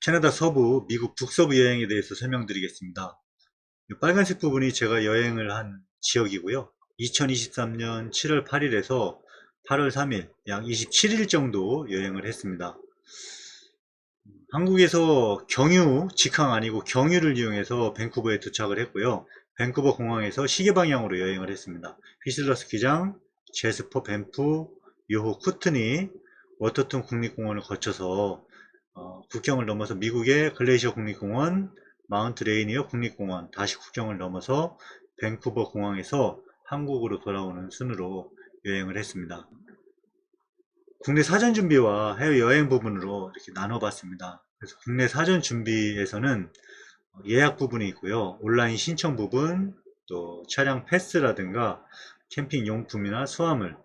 캐나다 서부, 미국 북서부 여행에 대해서 설명드리겠습니다. 이 빨간색 부분이 제가 여행을 한 지역이고요. 2023년 7월 8일에서 8월 3일, 약 27일 정도 여행을 했습니다. 한국에서 경유, 직항 아니고 경유를 이용해서 밴쿠버에 도착을 했고요. 밴쿠버 공항에서 시계 방향으로 여행을 했습니다. 휘슬러 스키장, 제스퍼 밴프, 요호 쿠트니, 워터톤 국립공원을 거쳐서 국경을 넘어서 미국의 글레이셔 국립공원, 마운트 레이니어 국립공원, 다시 국경을 넘어서 밴쿠버 공항에서 한국으로 돌아오는 순으로 여행을 했습니다. 국내 사전 준비와 해외 여행 부분으로 이렇게 나눠봤습니다. 그래서 국내 사전 준비에서는 예약 부분이 있고요. 온라인 신청 부분, 또 차량 패스라든가 캠핑 용품이나 수화물,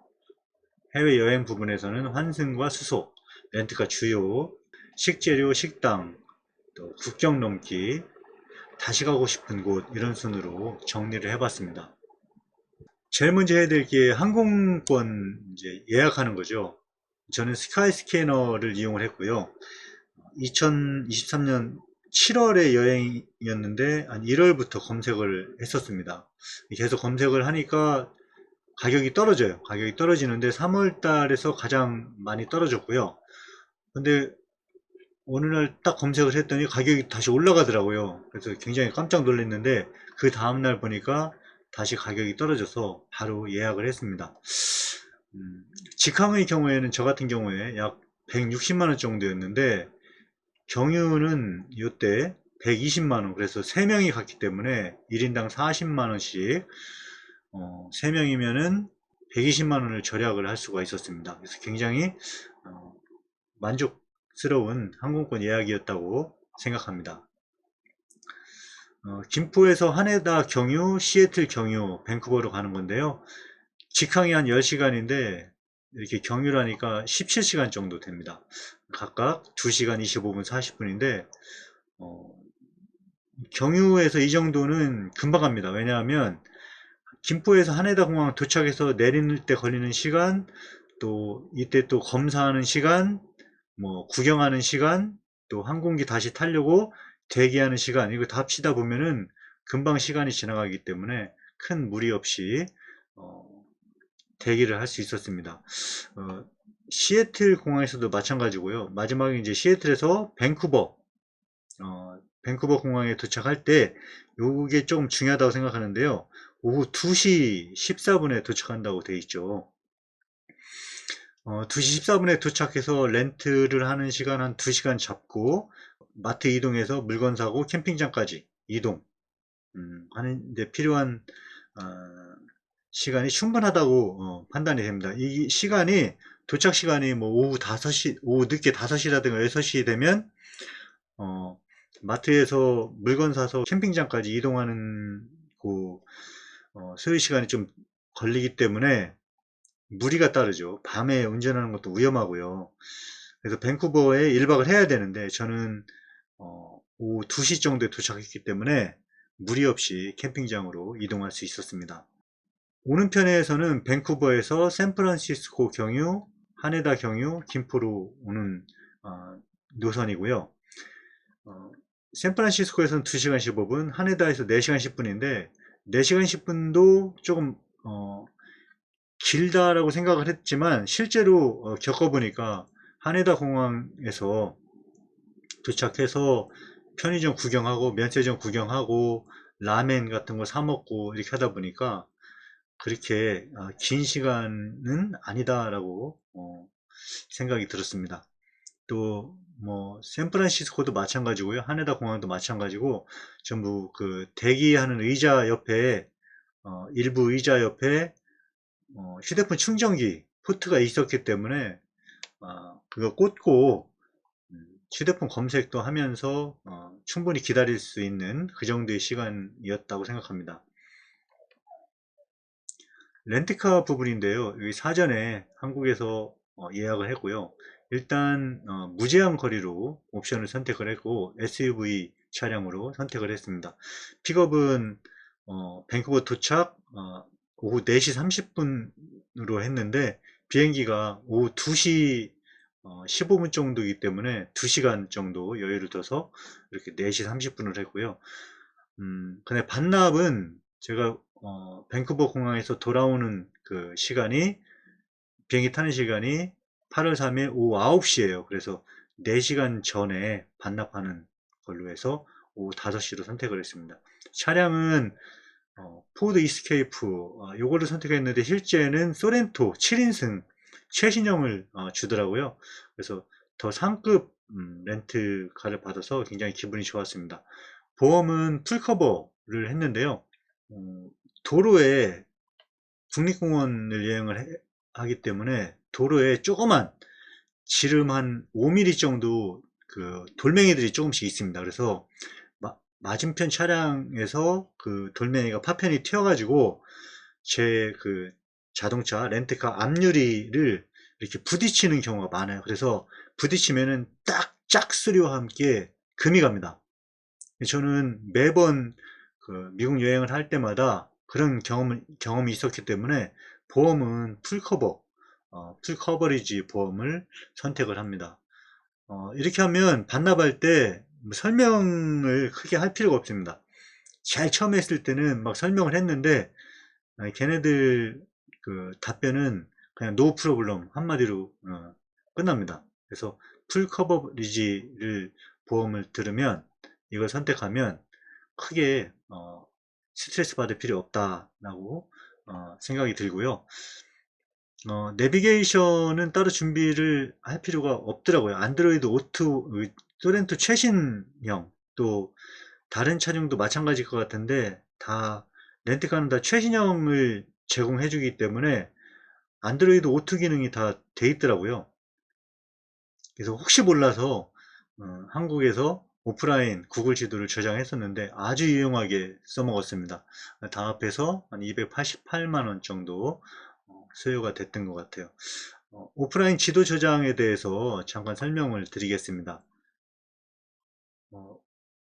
해외 여행 부분에서는 환승과 수속, 렌트카 주요, 식재료, 식당, 또 국경 넘기, 다시 가고 싶은 곳 이런 순으로 정리를 해봤습니다. 제일 먼저 해야 될 게 항공권 이제 예약하는 거죠. 저는 스카이스캐너를 이용을 했고요. 2023년 7월에 여행이었는데 한 1월부터 검색을 했었습니다. 계속 검색을 하니까 가격이 떨어져요. 가격이 떨어지는데 3월 달에서 가장 많이 떨어졌고요. 근데 어느 날 딱 검색을 했더니 가격이 다시 올라가더라고요. 그래서 굉장히 깜짝 놀랐는데 그 다음날 보니까 다시 가격이 떨어져서 바로 예약을 했습니다. 직항의 경우에는 저 같은 경우에 약 160만원 정도였는데 경유는 이때 120만원, 그래서 3명이 갔기 때문에 1인당 40만원씩 3명이면은 120만원을 절약을 할 수가 있었습니다. 그래서 굉장히 만족스러운 항공권 예약이었다고 생각합니다. 김포에서 하네다 경유, 시애틀 경유, 밴쿠버로 가는 건데요. 직항이 한 10시간인데 이렇게 경유라니까 17시간 정도 됩니다. 각각 2시간 25분 40분인데 경유에서 이 정도는 금방 갑니다. 왜냐하면 김포에서 하네다 공항 도착해서 내리는 때 걸리는 시간, 또 이때 또 검사하는 시간, 뭐 구경하는 시간, 또 항공기 다시 타려고 대기하는 시간, 이거 다 합치다 보면은 금방 시간이 지나가기 때문에 큰 무리 없이 어, 대기를 할 수 있었습니다. 어, 시애틀 공항에서도 마찬가지고요. 마지막에 이제 시애틀에서 밴쿠버 공항에 도착할 때 요게 조금 중요하다고 생각하는데요. 오후 2시 14분에 도착한다고 돼 있죠. 2시 14분에 도착해서 렌트를 하는 시간 한 2시간 잡고 마트 이동해서 물건 사고 캠핑장까지 이동 하는데 필요한 어, 시간이 충분하다고 판단이 됩니다. 이 시간이 도착 시간이 뭐 오후 5시, 오후 늦게 5시라든가 6시 되면 어, 마트에서 물건 사서 캠핑장까지 이동하는 그 소요 시간이 좀 걸리기 때문에 무리가 따르죠. 밤에 운전하는 것도 위험하고요. 그래서 밴쿠버에 1박을 해야 되는데 저는 오후 2시 정도에 도착했기 때문에 무리 없이 캠핑장으로 이동할 수 있었습니다. 오는 편에서는 밴쿠버에서 샌프란시스코 경유, 하네다 경유, 김포로 오는 노선이고요. 샌프란시스코에서는 2시간 15분, 하네다에서 4시간 10분인데 4시간 10분도 조금 길다라고 생각을 했지만 실제로 겪어보니까 하네다 공항에서 도착해서 편의점 구경하고 면세점 구경하고 라멘 같은 거 사 먹고 이렇게 하다 보니까 그렇게 긴 시간은 아니다라고 생각이 들었습니다. 또 뭐 샌프란시스코도 마찬가지고요. 하네다 공항도 마찬가지고 전부 그 대기하는 의자 옆에 일부 의자 옆에 휴대폰 충전기 포트가 있었기 때문에 그거 꽂고 휴대폰 검색도 하면서 충분히 기다릴 수 있는 그 정도의 시간이었다고 생각합니다. 렌트카 부분인데요. 여기 사전에 한국에서 예약을 했고요. 일단 무제한 거리로 옵션을 선택을 했고 SUV 차량으로 선택을 했습니다. 픽업은 밴쿠버 도착 오후 4시 30분으로 했는데 비행기가 오후 2시 15분 정도이기 때문에 2시간 정도 여유를 둬서 이렇게 4시 30분을 했고요. 근데 반납은 제가 밴쿠버 공항에서 돌아오는 그 시간이, 비행기 타는 시간이 8월 3일 오후 9시예요. 그래서 4시간 전에 반납하는 걸로 해서 오후 5시로 선택을 했습니다. 차량은 포드 이스케이프 요거를 선택했는데 실제는 소렌토 7인승 최신형을 주더라고요. 그래서 더 상급 렌트카를 받아서 굉장히 기분이 좋았습니다. 보험은 풀커버를 했는데요. 도로에 국립공원을 하기 때문에 도로에 조그만 지름 한 5mm 정도 그 돌멩이들이 조금씩 있습니다. 그래서 맞은편 차량에서 그 돌멩이가 파편이 튀어가지고 제 그 자동차 렌트카 앞유리를 이렇게 부딪히는 경우가 많아요. 그래서 부딪히면은 딱 짝소리와 함께 금이 갑니다. 저는 매번 그 미국 여행을 할 때마다 그런 경험이 있었기 때문에 보험은 풀커버리지 보험을 선택을 합니다. 이렇게 하면 반납할 때 설명을 크게 할 필요가 없습니다. 제일 처음 했을 때는 막 설명을 했는데 걔네들 그 답변은 그냥 노 프로블럼 한마디로 끝납니다. 그래서 풀 커버리지를 보험을 들으면 이걸 선택하면 크게 스트레스 받을 필요 없다라고 생각이 들고요. 내비게이션은 따로 준비를 할 필요가 없더라고요. 안드로이드 오토, 소렌토 최신형, 또 다른 차량도 마찬가지일 것 같은데 다 렌트카는 다 최신형을 제공해 주기 때문에 안드로이드 오토 기능이 다 돼 있더라고요. 그래서 혹시 몰라서 한국에서 오프라인 구글 지도를 저장했었는데 아주 유용하게 써먹었습니다. 다 합해서 한 288만 원 정도 소요가 됐던 것 같아요. 오프라인 지도 저장에 대해서 잠깐 설명을 드리겠습니다.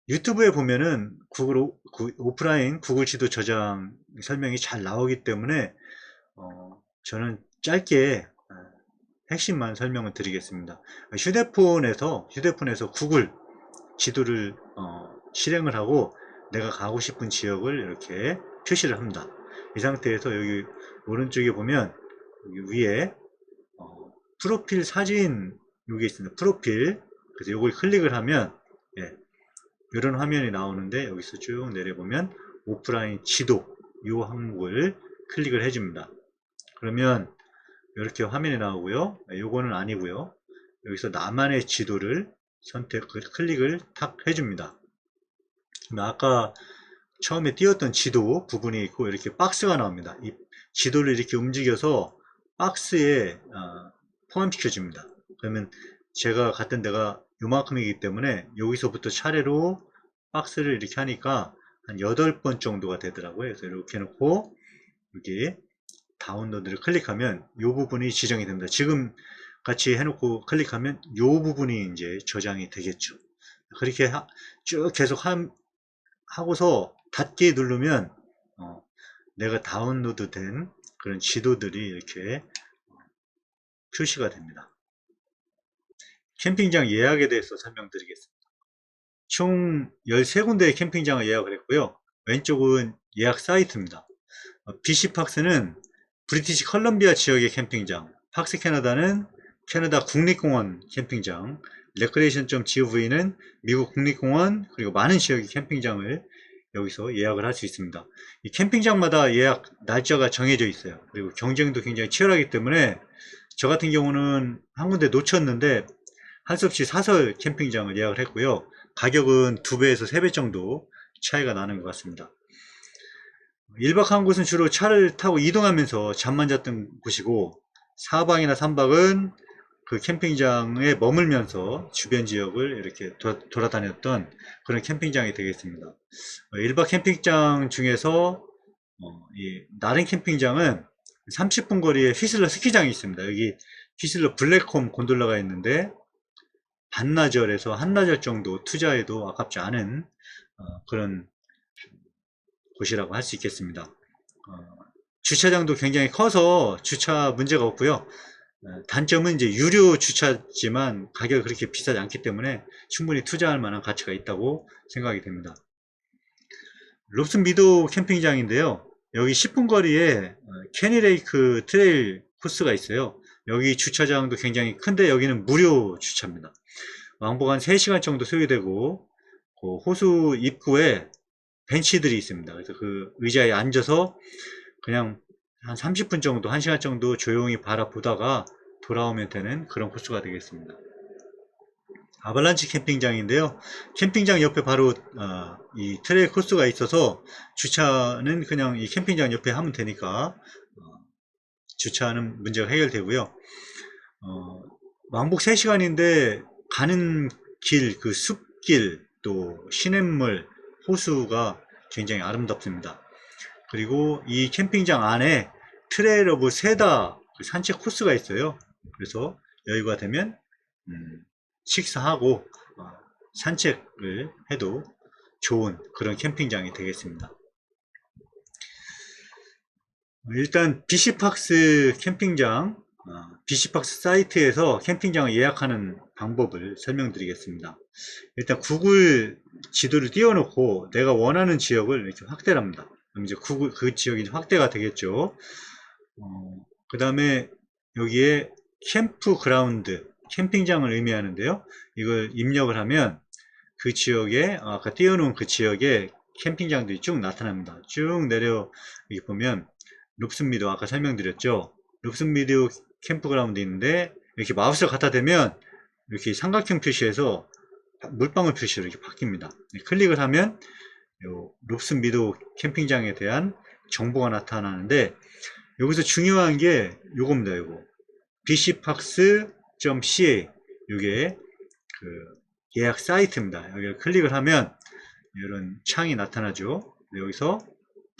유튜브에 보면은 오프라인 구글 지도 저장 설명이 잘 나오기 때문에 저는 짧게 핵심만 설명을 드리겠습니다. 휴대폰에서 구글 지도를 실행을 하고 내가 가고 싶은 지역을 이렇게 표시를 합니다. 이 상태에서 여기 오른쪽에 보면 여기 위에 프로필 사진 여기 있습니다. 프로필. 그래서 이걸 클릭을 하면 이런 화면이 나오는데 여기서 쭉 내려보면 오프라인 지도 이 항목을 클릭을 해줍니다. 그러면 이렇게 화면이 나오고요. 요거는 아니고요. 여기서 나만의 지도를 클릭을 탁 해줍니다. 아까 처음에 띄웠던 지도 부분이 있고 이렇게 박스가 나옵니다. 이 지도를 이렇게 움직여서 박스에 포함시켜 줍니다. 그러면 제가 갔던 데가 요만큼이기 때문에 여기서부터 차례로 박스를 이렇게 하니까 한 8번 정도가 되더라고요. 그래서 이렇게 해놓고 여기 다운로드를 클릭하면 이 부분이 지정이 됩니다. 지금 같이 해놓고 클릭하면 이 부분이 이제 저장이 되겠죠. 그렇게 쭉 계속 하고서 닫기 누르면 내가 다운로드 된 그런 지도들이 이렇게 표시가 됩니다. 캠핑장 예약에 대해서 설명드리겠습니다. 총 13군데의 캠핑장을 예약을 했고요. 왼쪽은 예약 사이트입니다. BC팍스는 브리티시 컬럼비아 지역의 캠핑장, 팍스 캐나다는 캐나다 국립공원 캠핑장, 레크레이션.gov는 미국 국립공원, 그리고 많은 지역의 캠핑장을 여기서 예약을 할 수 있습니다. 이 캠핑장마다 예약 날짜가 정해져 있어요. 그리고 경쟁도 굉장히 치열하기 때문에 저 같은 경우는 한 군데 놓쳤는데 할 수 없이 사설 캠핑장을 예약을 했고요. 가격은 2배에서 3배 정도 차이가 나는 것 같습니다. 1박 한 곳은 주로 차를 타고 이동하면서 잠만 잤던 곳이고 4박이나 3박은 그 캠핑장에 머물면서 주변 지역을 이렇게 돌아다녔던 그런 캠핑장이 되겠습니다. 1박 캠핑장 중에서 이 나른 캠핑장은 30분 거리에 휘슬러 스키장이 있습니다. 여기 휘슬러 블랙홈 곤돌라가 있는데 반나절에서 한나절 정도 투자해도 아깝지 않은 그런 곳이라고 할 수 있겠습니다. 주차장도 굉장히 커서 주차 문제가 없고요. 단점은 이제 유료 주차지만 가격이 그렇게 비싸지 않기 때문에 충분히 투자할 만한 가치가 있다고 생각이 됩니다. 롭슨 미도 캠핑장인데요. 여기 10분 거리에 캐니레이크 트레일 코스가 있어요. 여기 주차장도 굉장히 큰데 여기는 무료 주차입니다. 왕복 한 3시간 정도 소요되고 그 호수 입구에 벤치들이 있습니다. 그래서 그 의자에 앉아서 그냥 한 30분 정도, 1시간 정도 조용히 바라보다가 돌아오면 되는 그런 코스가 되겠습니다. 아발란치 캠핑장인데요. 캠핑장 옆에 바로 이 트레일 코스가 있어서 주차는 그냥 이 캠핑장 옆에 하면 되니까 주차하는 문제가 해결되고요. 왕복 3시간인데 가는 길, 그 숲길, 또 시냇물, 호수가 굉장히 아름답습니다. 그리고 이 캠핑장 안에 트레일 오브 세다 산책 코스가 있어요. 그래서 여유가 되면 식사하고 산책을 해도 좋은 그런 캠핑장이 되겠습니다. 일단 비시팍스 캠핑장, 비시팍스 사이트에서 캠핑장을 예약하는 방법을 설명드리겠습니다. 일단 구글 지도를 띄워놓고 내가 원하는 지역을 이렇게 확대를 합니다. 그럼 이제 구글 그 지역이 확대가 되겠죠. 그 다음에 여기에 캠프그라운드, 캠핑장을 의미하는데요. 이걸 입력을 하면 그 지역에 아까 띄워놓은 그 지역에 캠핑장들이 쭉 나타납니다. 쭉 내려 여기 보면 롭슨미도 아까 설명드렸죠. 롭슨미도 캠프그라운드 있는데 이렇게 마우스를 갖다 대면 이렇게 삼각형 표시에서 물방울 표시로 이렇게 바뀝니다. 클릭을 하면 요 롭슨미도 캠핑장에 대한 정보가 나타나는데 여기서 중요한 게 요겁니다. 요거 bcparks.ca 요게 그 예약 사이트입니다. 여기를 클릭을 하면 이런 창이 나타나죠. 여기서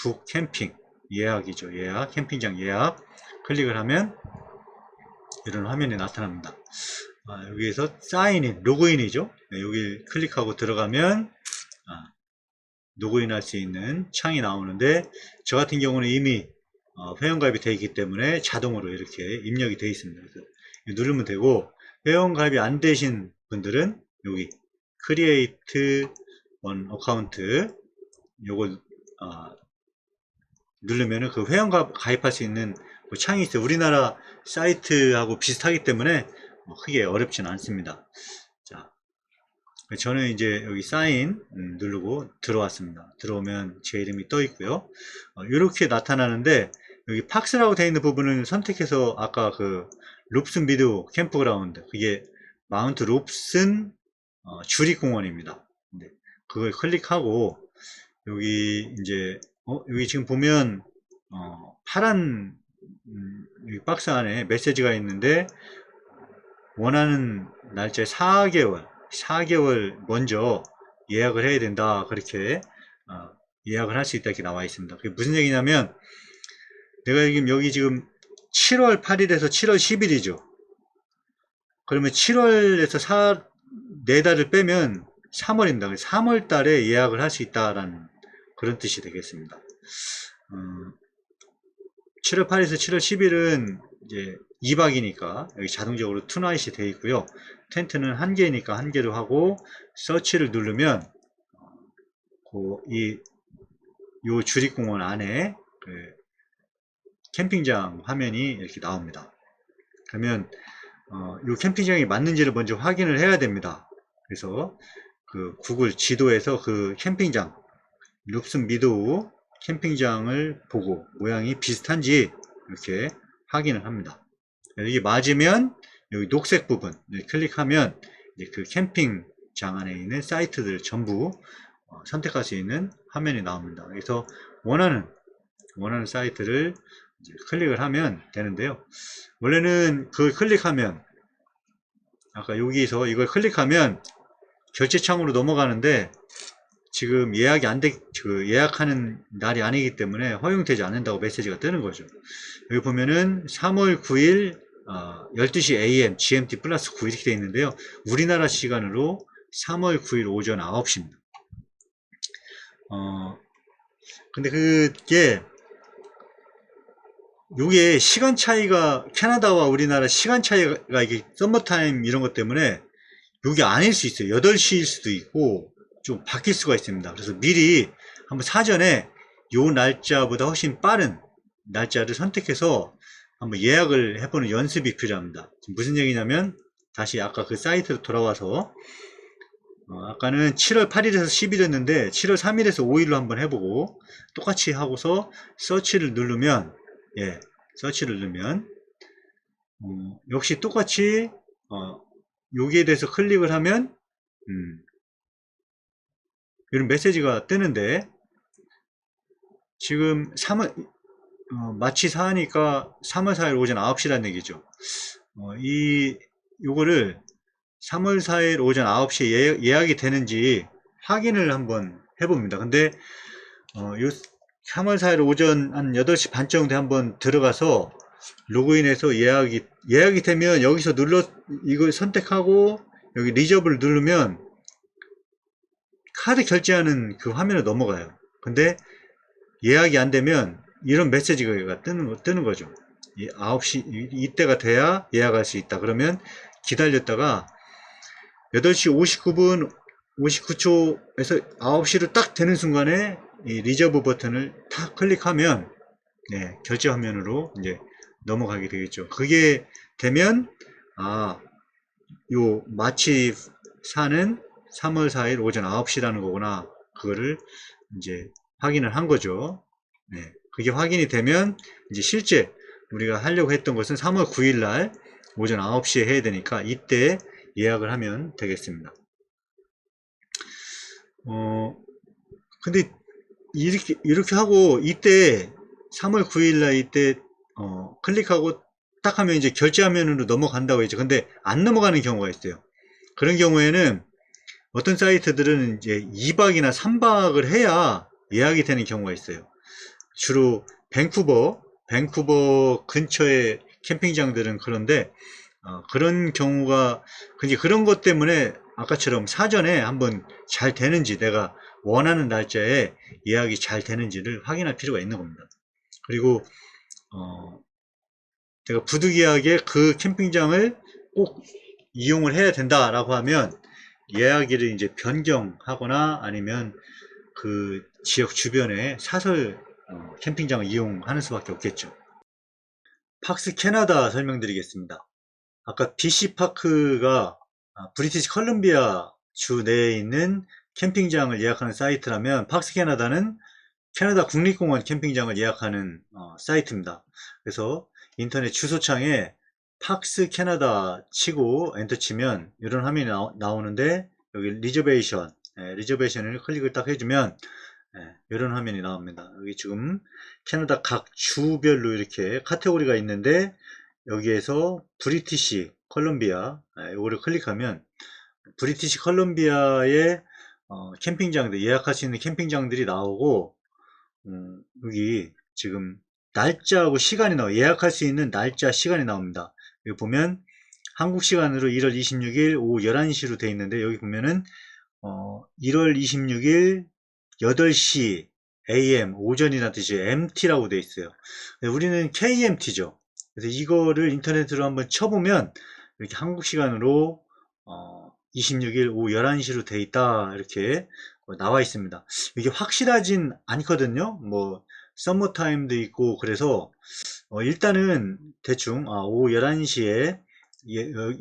북 캠핑 예약이죠. 예약 캠핑장 예약 클릭을 하면 이런 화면이 나타납니다. 여기에서 사인인 로그인이죠. 여기 클릭하고 들어가면 로그인 할 수 있는 창이 나오는데 저 같은 경우는 이미 회원가입이 되어 있기 때문에 자동으로 이렇게 입력이 되어 있습니다. 그래서 누르면 되고 회원가입이 안 되신 분들은 여기 크리에이트 원 어카운트 요거 누르면은 그 회원 가입할 수 있는 그 창이 있어요. 우리나라 사이트하고 비슷하기 때문에 크게 어렵지는 않습니다. 자, 저는 이제 여기 사인 누르고 들어왔습니다. 들어오면 제 이름이 떠 있고요. 이렇게 나타나는데 여기 팍스라고 되어 있는 부분은 선택해서 아까 그 롭슨 미도 캠프그라운드 그게 마운트 롭슨 주립공원입니다. 네, 그걸 클릭하고 여기 이제 여기 지금 보면 파란 여기 박스 안에 메시지가 있는데 원하는 날짜에 4개월 먼저 예약을 해야 된다 그렇게 예약을 할 수 있다 이렇게 나와 있습니다. 그게 무슨 얘기냐면 내가 지금 여기 지금 7월 8일에서 7월 10일이죠. 그러면 7월에서 4달을 빼면 3월입니다. 3월 달에 예약을 할 수 있다라는 그런 뜻이 되겠습니다. 7월 8일에서 7월 10일은 이제 2박이니까 여기 자동적으로 투나잇이 되어 있고요. 텐트는 1개니까 1개로 하고 서치를 누르면 요 주립공원 안에 그 캠핑장 화면이 이렇게 나옵니다. 그러면 요 캠핑장이 맞는지를 먼저 확인을 해야 됩니다. 그래서 그 구글 지도에서 그 캠핑장 롭슨 미도우 캠핑장을 보고 모양이 비슷한지 이렇게 확인을 합니다. 이게 맞으면 여기 녹색 부분 클릭하면 이제 그 캠핑장 안에 있는 사이트들 전부 선택할 수 있는 화면이 나옵니다. 그래서 원하는 사이트를 이제 클릭을 하면 되는데요. 원래는 그걸 클릭하면 아까 여기서 이걸 클릭하면 결제창으로 넘어가는데 지금 예약이 예약하는 날이 아니기 때문에 허용되지 않는다고 메시지가 뜨는 거죠. 여기 보면은 3월 9일 12시 AM GMT 플러스 9 이렇게 되어 있는데요. 우리나라 시간으로 3월 9일 오전 9시입니다. 근데 그게 요게 시간 차이가, 캐나다와 우리나라 시간 차이가 이게 썸머타임 이런 것 때문에 요게 아닐 수 있어요. 8시일 수도 있고 좀 바뀔 수가 있습니다. 그래서 미리 한번 사전에 요 날짜보다 훨씬 빠른 날짜를 선택해서 한번 예약을 해보는 연습이 필요합니다. 지금 무슨 얘기냐면, 다시 아까 그 사이트로 돌아와서 아까는 7월 8일에서 10일이었는데 7월 3일에서 5일로 한번 해보고, 똑같이 하고서 서치를 누르면, 예, 서치를 누르면 역시 똑같이 여기에 대해서 클릭을 하면 이런 메시지가 뜨는데, 지금 3월 마치 사하니까 3월 4일 오전 9시란 얘기죠. 요거를 3월 4일 오전 9시에 예약이 되는지 확인을 한번 해봅니다. 근데 요 3월 4일 오전 한 8시 반 정도에 한번 들어가서 로그인해서 예약이 되면 여기서 이걸 선택하고 여기 리저브를 누르면 카드 결제하는 그 화면으로 넘어가요. 근데 예약이 안 되면 이런 메시지가 뜨는 거죠. 9시 이때가 돼야 예약할 수 있다. 그러면 기다렸다가 8시 59분 59초에서 9시로 딱 되는 순간에 이 리저브 버튼을 탁 클릭하면, 네, 결제 화면으로 이제 넘어가게 되겠죠. 그게 되면 요 마치 사는 3월 4일 오전 9시라는 거구나. 그거를 이제 확인을 한 거죠. 네, 그게 확인이 되면 이제 실제 우리가 하려고 했던 것은 3월 9일 날 오전 9시에 해야 되니까 이때 예약을 하면 되겠습니다. 근데 이렇게 하고 이때 3월 9일 날 이때 클릭하고 딱 하면 이제 결제 화면으로 넘어간다고 했죠. 근데 안 넘어가는 경우가 있어요. 그런 경우에는 어떤 사이트들은 이제 2박이나 3박을 해야 예약이 되는 경우가 있어요. 주로 밴쿠버 근처의 캠핑장들은 그런데 그런 경우가, 그런 것 때문에 아까처럼 사전에 한번 잘 되는지, 내가 원하는 날짜에 예약이 잘 되는지를 확인할 필요가 있는 겁니다. 그리고 내가 부득이하게 그 캠핑장을 꼭 이용을 해야 된다라고 하면 예약일을 이제 변경하거나 아니면 그 지역 주변에 사설 캠핑장을 이용하는 수밖에 없겠죠. 팍스 캐나다 설명드리겠습니다. 아까 BC파크가 브리티시 컬럼비아 주 내에 있는 캠핑장을 예약하는 사이트라면, 팍스 캐나다는 캐나다 국립공원 캠핑장을 예약하는 사이트입니다. 그래서 인터넷 주소창에 팍스 캐나다 치고 엔터 치면 이런 화면이 나오는데, 여기 리저베이션을 클릭을 딱 해주면 이런 화면이 나옵니다. 여기 지금 캐나다 각 주별로 이렇게 카테고리가 있는데, 여기에서 브리티시 컬럼비아 이거를 클릭하면 브리티시 컬럼비아의 캠핑장들, 예약할 수 있는 캠핑장들이 나오고, 여기 지금 날짜하고 시간이 예약할 수 있는 날짜, 시간이 나옵니다. 여기 보면 한국 시간으로 1월 26일 오후 11시로 되어 있는데, 여기 보면은 1월 26일 8시 AM 오전이라는 뜻이 MT라고 되어 있어요. 우리는 KMT죠. 그래서 이거를 인터넷으로 한번 쳐보면 이렇게 한국 시간으로 26일 오후 11시로 되어 있다, 이렇게 나와 있습니다. 이게 확실하진 않거든요. 뭐 서머타임도 있고, 그래서 일단은 대충 오후 11시에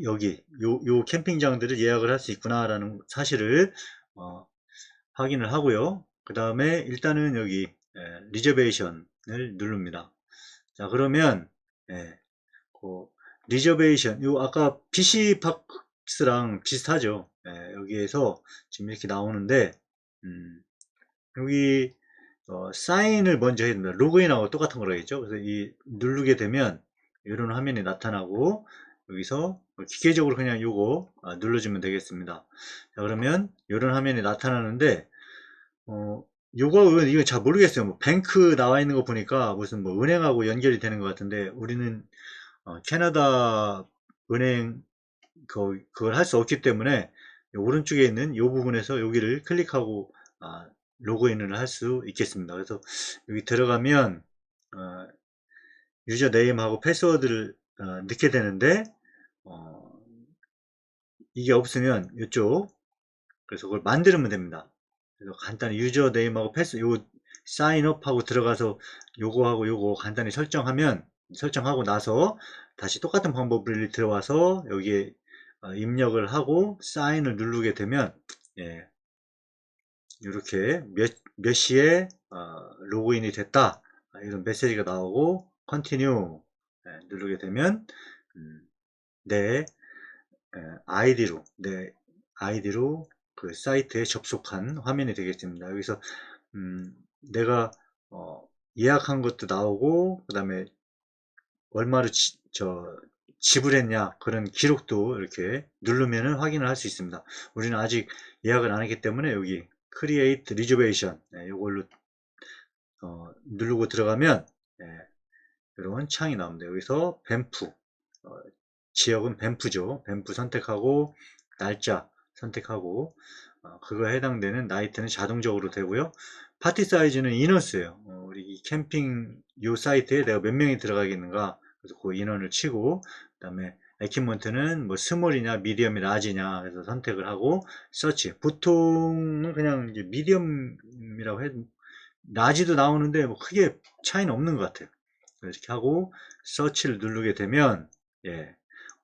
여기 요 캠핑장들을 예약을 할 수 있구나 라는 사실을 확인을 하고요. 그 다음에 일단은 여기 리저베이션을 누릅니다. 자, 그러면 그 리저베이션, 요 아까 BC박스랑 비슷하죠. 여기에서 지금 이렇게 나오는데, 여기 사인을 먼저 해야 됩니다. 로그인하고 똑같은 거라겠죠. 그래서 이 누르게 되면 이런 화면이 나타나고, 여기서 기계적으로 그냥 요거 눌러주면 되겠습니다. 자, 그러면 이런 화면이 나타나는데, 이거 잘 모르겠어요. 뭐 뱅크 나와 있는 거 보니까 무슨 뭐 은행하고 연결이 되는 것 같은데, 우리는 캐나다 은행 그걸 할 수 없기 때문에 오른쪽에 있는 이 부분에서 여기를 클릭하고 로그인을 할 수 있겠습니다. 그래서 여기 들어가면 유저 네임하고 패스워드를 넣게 되는데 이게 없으면 이쪽 그래서 그걸 만들면 됩니다. 그래서 간단히 유저 네임하고 패스 요 사인업하고 들어가서 요거하고 요거 간단히 설정하고 나서 다시 똑같은 방법을 들어와서 여기에 입력을 하고 사인을 누르게 되면 예, 이렇게 몇 시에 로그인이 됐다 이런 메시지가 나오고 컨티뉴 누르게 되면 내 아이디로 그 사이트에 접속한 화면이 되겠습니다. 여기서 내가 예약한 것도 나오고 그 다음에 얼마로 지불했냐 그런 기록도 이렇게 누르면은 확인을 할 수 있습니다. 우리는 아직 예약을 안 했기 때문에 여기 Create Reservation 이걸로 누르고 들어가면 이런 창이 나옵니다. 여기서 밴프 지역은 밴프죠. 밴프 선택하고 날짜 선택하고 그거에 해당되는 나이트는 자동적으로 되고요. 파티 사이즈는 이너스예요. 우리 이 캠핑 요 사이트에 내가 몇 명이 들어가겠는가 그래서 그 인원을 치고 그 다음에 에퀴먼트는 뭐 스몰이냐 미디엄이 라지냐 해서 선택을 하고 서치 보통은 그냥 이제 미디엄이라고 해도 라지도 나오는데 뭐 크게 차이는 없는 것 같아요. 이렇게 하고 서치를 누르게 되면 예,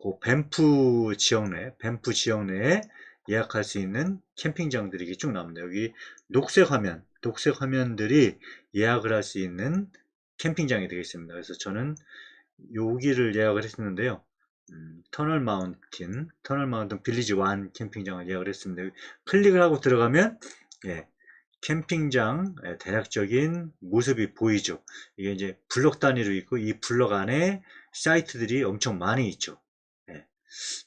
그 밴프 지역 내에 예약할 수 있는 캠핑장들이 쭉 나옵니다. 여기 녹색 화면들이 예약을 할 수 있는 캠핑장이 되겠습니다. 그래서 저는 여기를 예약을 했었는데요. 터널 마운틴 빌리지 1 캠핑장을 예약을 했습니다. 클릭을 하고 들어가면 예, 캠핑장 대략적인 모습이 보이죠. 이게 이제 블럭 단위로 있고 이 블럭 안에 사이트들이 엄청 많이 있죠. 예.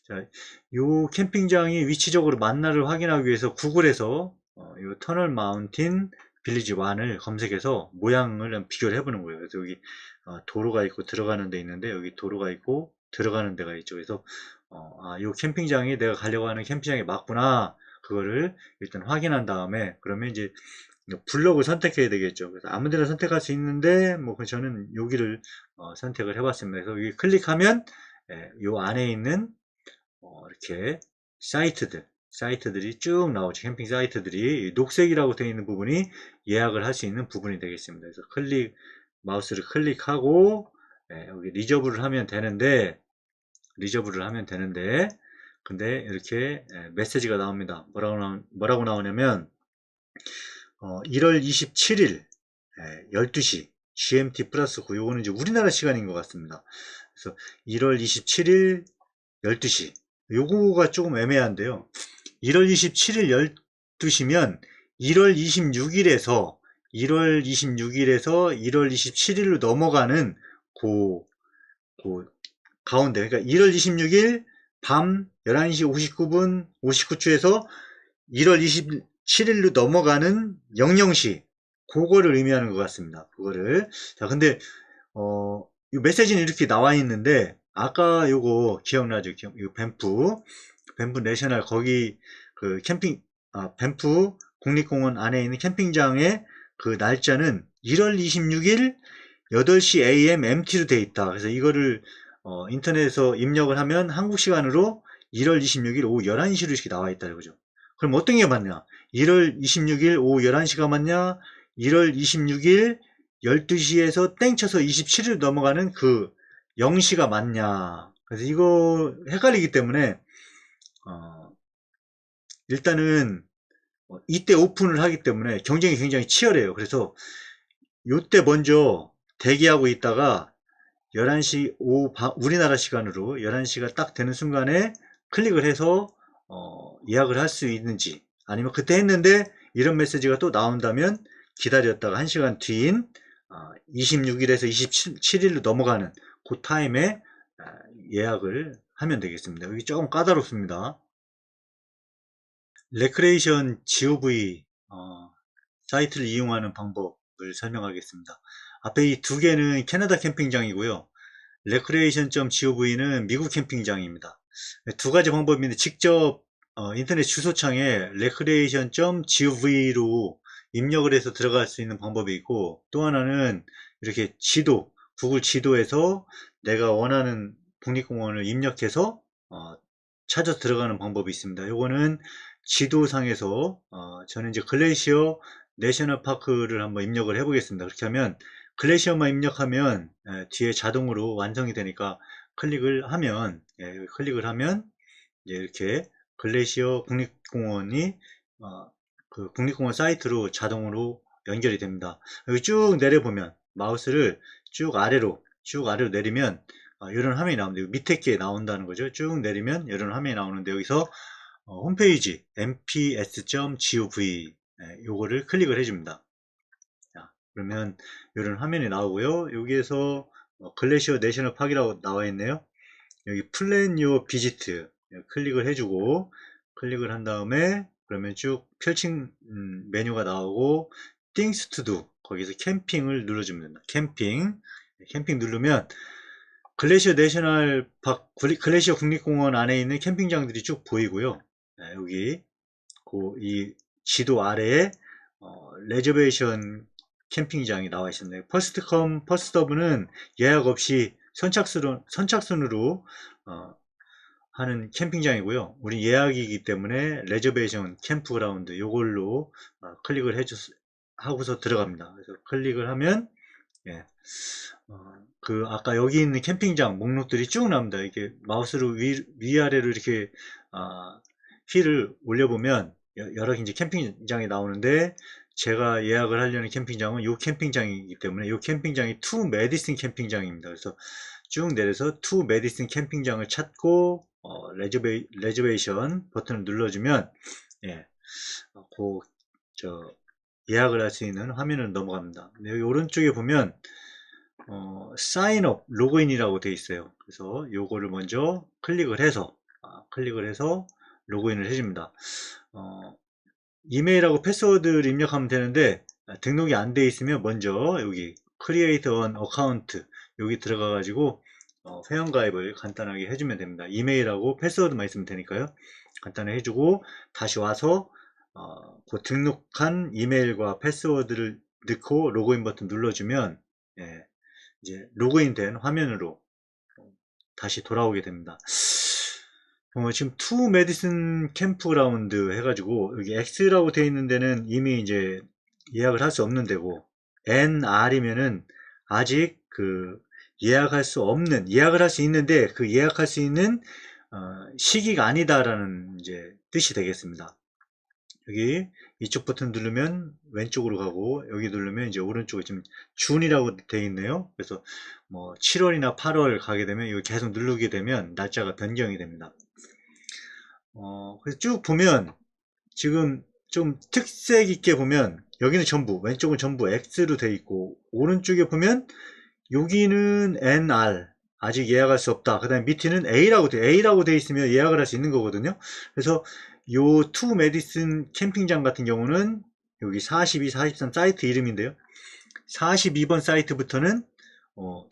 자, 요 캠핑장이 위치적으로 맞나를 확인하기 위해서 구글에서 요 터널 마운틴 빌리지 1을 검색해서 모양을 비교를 해보는 거예요. 그래서 여기 도로가 있고 들어가는 데 있는데 여기 도로가 있고 들어가는 데가 있죠. 그래서 요 캠핑장이 내가 가려고 하는 캠핑장이 맞구나. 그거를 일단 확인한 다음에 그러면 이제 블럭을 선택해야 되겠죠. 그래서 아무데나 선택할 수 있는데 뭐 저는 여기를 선택을 해봤습니다. 그래서 여기 클릭하면 요 안에 있는 이렇게 사이트들이 쭉 나오죠. 캠핑 사이트들이 녹색이라고 되어 있는 부분이 예약을 할 수 있는 부분이 되겠습니다. 그래서 마우스를 클릭하고 여기 리저브를 하면 되는데 근데 이렇게 메시지가 나옵니다. 뭐라고 나오냐면 1월 27일 12시 GMT 플러스 9 요거는 이제 우리나라 시간인 것 같습니다. 그래서 1월 27일 12시 요거가 조금 애매한데요. 1월 27일 12시면 1월 26일에서 1월 27일로 넘어가는 그 가운데 그러니까 1월 26일 밤 11시 59분 59초에서 1월 27일로 넘어가는 00시 그거를 의미하는 것 같습니다. 그거를 자 근데 이 메시지는 이렇게 나와 있는데 아까 요거 기억나죠? 요 밴프 내셔널 거기 그 밴프 국립공원 안에 있는 캠핑장의 그 날짜는 1월 26일 8시 AM MT로 돼 있다. 그래서 이거를 인터넷에서 입력을 하면 한국 시간으로 1월 26일 오후 11시로 이렇게 나와 있다 이거죠. 그럼 어떤 게 맞냐? 1월 26일 오후 11시가 맞냐? 1월 26일 12시에서 땡쳐서 27일 넘어가는 그 0시가 맞냐? 그래서 이거 헷갈리기 때문에 일단은 이때 오픈을 하기 때문에 경쟁이 굉장히 치열해요. 그래서 요때 먼저 대기하고 있다가 11시 우리나라 시간으로 11시가 딱 되는 순간에 클릭을 해서 예약을 할 수 있는지 아니면 그때 했는데 이런 메시지가 또 나온다면 기다렸다가 1시간 뒤인 26일에서 27일로 넘어가는 그 타임에 예약을 하면 되겠습니다. 여기 조금 까다롭습니다. 레크레이션 GOV 사이트를 이용하는 방법을 설명하겠습니다. 앞에 이 두 개는 캐나다 캠핑장이고요. recreation.gov는 미국 캠핑장입니다. 두 가지 방법인데 직접 인터넷 주소창에 recreation.gov로 입력을 해서 들어갈 수 있는 방법이 있고 또 하나는 이렇게 지도 구글 지도에서 내가 원하는 국립공원을 입력해서 찾아 들어가는 방법이 있습니다. 요거는 지도상에서 저는 이제 글레이시어 내셔널 파크를 한번 입력을 해 보겠습니다. 그렇게 하면 글레이시어만 입력하면 뒤에 자동으로 완성이 되니까 클릭을 하면 이제 이렇게 글레이시어 국립공원이 그 국립공원 사이트로 자동으로 연결이 됩니다. 여기 쭉 내려보면 마우스를 쭉 아래로 내리면 이런 화면이 나옵니다. 밑에 게 나온다는 거죠. 쭉 내리면 이런 화면이 나오는데 여기서 홈페이지 mps.gov 요거를 클릭을 해줍니다. 자, 그러면 이런 화면이 나오고요. 여기에서 글래시어 내셔널 파크라고 나와 있네요. 여기 플랜 요 비지트 클릭을 해주고 클릭을 한 다음에 그러면 쭉 펼친 메뉴가 나오고 things to do 거기서 캠핑을 눌러줍니다. 캠핑 누르면 글래시어 내셔널 글래시어 국립공원 안에 있는 캠핑장들이 쭉 보이고요. 여기 이 지도 아래에 레저베이션 캠핑장이 나와 있습니다. 퍼스트 컴 퍼스트 서브는 예약 없이 선착순으로 하는 캠핑장이고요. 우리 예약이기 때문에 레저베이션 캠프그라운드 요걸로 클릭을 하고서 들어갑니다. 그래서 클릭을 하면 아까 여기 있는 캠핑장 목록들이 쭉 나옵니다. 이렇게 마우스로 위아래로 이렇게 휠을 올려보면 여러 이제 캠핑장이 나오는데 제가 예약을 하려는 캠핑장은 이 캠핑장이기 때문에 이 캠핑장이 투 메디슨 캠핑장입니다. 그래서 쭉 내려서 투 메디슨 캠핑장을 찾고 레저베이션 버튼을 눌러주면 예약을 할 수 있는 화면을 넘어갑니다. 여기 오른쪽에 보면 사인업 로그인이라고 되어 있어요. 그래서 요거를 먼저 클릭을 해서 로그인을 해줍니다. 이메일하고 패스워드를 입력하면 되는데 등록이 안 돼 있으면 먼저 여기 Create an Account 여기 들어가 가지고 회원가입을 간단하게 해주면 됩니다. 이메일하고 패스워드만 있으면 되니까요. 간단하게 해주고 다시 와서 그 등록한 이메일과 패스워드를 넣고 로그인 버튼 눌러주면 이제 로그인된 화면으로 다시 돌아오게 됩니다. 지금 투 메디슨 캠프그라운드 해가지고 여기 X라고 되어 있는 데는 이미 이제 예약을 할 수 없는 데고 NR이면은 아직 예약을 할 수 있는데 그 예약할 수 있는 시기가 아니다라는 이제 뜻이 되겠습니다. 여기 이쪽 버튼 누르면 왼쪽으로 가고 여기 누르면 이제 오른쪽에 지금 준이라고 되어 있네요. 그래서 뭐 7월이나 8월 가게 되면 여기 계속 누르게 되면 날짜가 변경이 됩니다. 그래서 쭉 보면 지금 좀 특색 있게 보면 여기는 전부 왼쪽은 전부 X로 되어 있고 오른쪽에 보면 여기는 NR 아직 예약할 수 없다. 그 다음에 밑에는 A라고 되어 있으면 예약을 할 수 있는 거거든요. 그래서 요 투 메디슨 캠핑장 같은 경우는 여기 42, 43 사이트 이름인데요. 42번 사이트부터는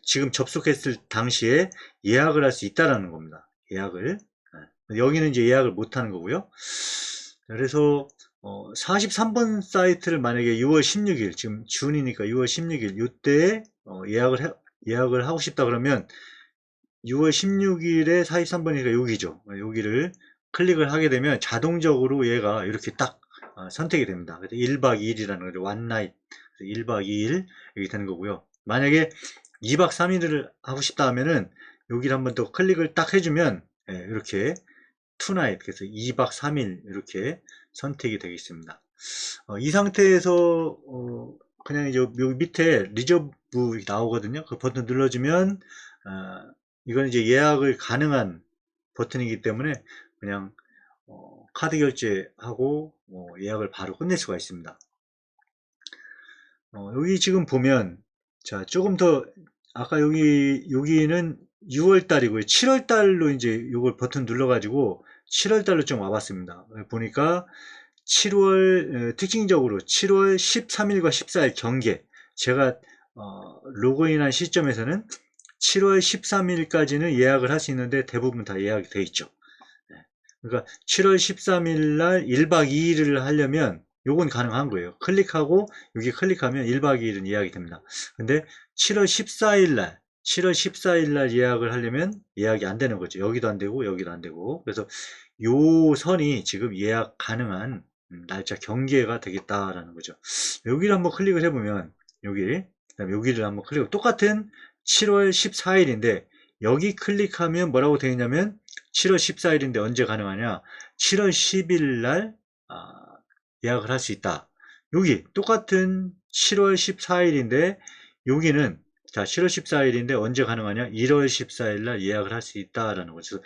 지금 접속했을 당시에 예약을 할 수 있다라는 겁니다. 예약을. 여기는 이제 예약을 못 하는 거고요. 그래서 43번 사이트를 만약에 6월 16일 지금 준이니까 6월 16일 이때에 예약을 하고 싶다 그러면 6월 16일에 43번이니까 여기죠. 여기를 클릭을 하게 되면 자동적으로 얘가 이렇게 딱 선택이 됩니다. 그래서 1박 2일이라는 거죠. 원나잇 1박 2일 이렇게 되는 거고요. 만약에 2박 3일을 하고 싶다 하면은 여기를 한번 더 클릭을 딱 해주면 이렇게 투나잇 그래서 2박 3일 이렇게 선택이 되겠습니다. 이 상태에서 그냥 이제 여기 밑에 리저브 나오거든요. 그 버튼 눌러주면 이건 이제 예약을 가능한 버튼이기 때문에 그냥 카드 결제하고 예약을 바로 끝낼 수가 있습니다. 여기 지금 보면 자 조금 더 아까 여기는 6월 달이고요. 7월 달로 이제 요걸 버튼 눌러 가지고 7월 달로 좀 와봤습니다. 보니까 7월 특징적으로 7월 13일과 14일 경계 제가 로그인한 시점에서는 7월 13일까지는 예약을 할 수 있는데 대부분 다 예약이 돼 있죠. 그러니까 7월 13일 날 1박 2일을 하려면 요건 가능한 거예요. 클릭하고 여기 클릭하면 1박 2일은 예약이 됩니다. 근데 7월 14일 날 7월 14일 날 예약을 하려면 예약이 안 되는 거죠. 여기도 안 되고 여기도 안 되고. 그래서 요 선이 지금 예약 가능한 날짜 경계가 되겠다라는 거죠. 여기를 한번 클릭을 해보면 여기, 그다음에 여기를 한번 클릭, 똑같은 7월 14일인데 여기 클릭하면 뭐라고 되어 있냐면 7월 14일인데 언제 가능하냐? 7월 10일 날 예약을 할 수 있다. 여기 똑같은 7월 14일인데 여기는 자 7월 14일인데 언제 가능하냐? 1월 14일 날 예약을 할 수 있다라는 거죠.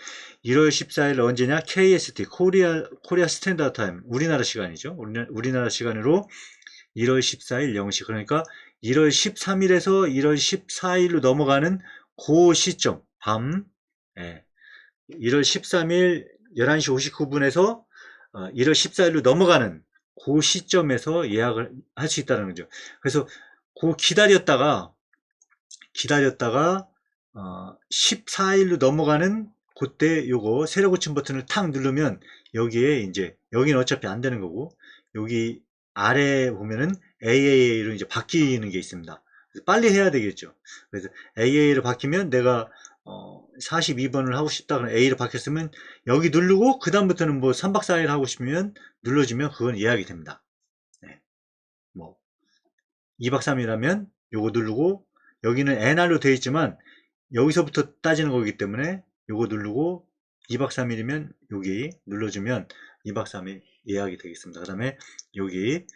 1월 14일 언제냐? KST 코리아 스탠다드 타임 우리나라 시간이죠. 우리나라 시간으로 1월 14일 0시, 그러니까 1월 13일에서 1월 14일로 넘어가는 그 시점 밤, 1월 13일 11시 59분에서 1월 14일로 넘어가는 그 시점에서 예약을 할 수 있다는 거죠. 그래서 그 기다렸다가 14일로 넘어가는 그때 요거 새로 고침 버튼을 탁 누르면 여기에 이제 여기는 어차피 안 되는 거고 여기 아래 보면은 AAA로 이제 바뀌는 게 있습니다. 그래서 빨리 해야 되겠죠. 그래서 AA로 바뀌면 내가 42번을 하고 싶다 그러면 A로 바뀌었으면 여기 누르고 그 다음부터는 뭐 3박 4일 하고 싶으면 눌러주면 그건 예약이 됩니다. 네. 뭐 2박 3일 하면 요거 누르고 여기는 NR로 되어 있지만 여기서부터 따지는 거기 때문에 요거 누르고 2박 3일이면 여기 눌러주면 2박 3일 예약이 되겠습니다. 그 다음에 여기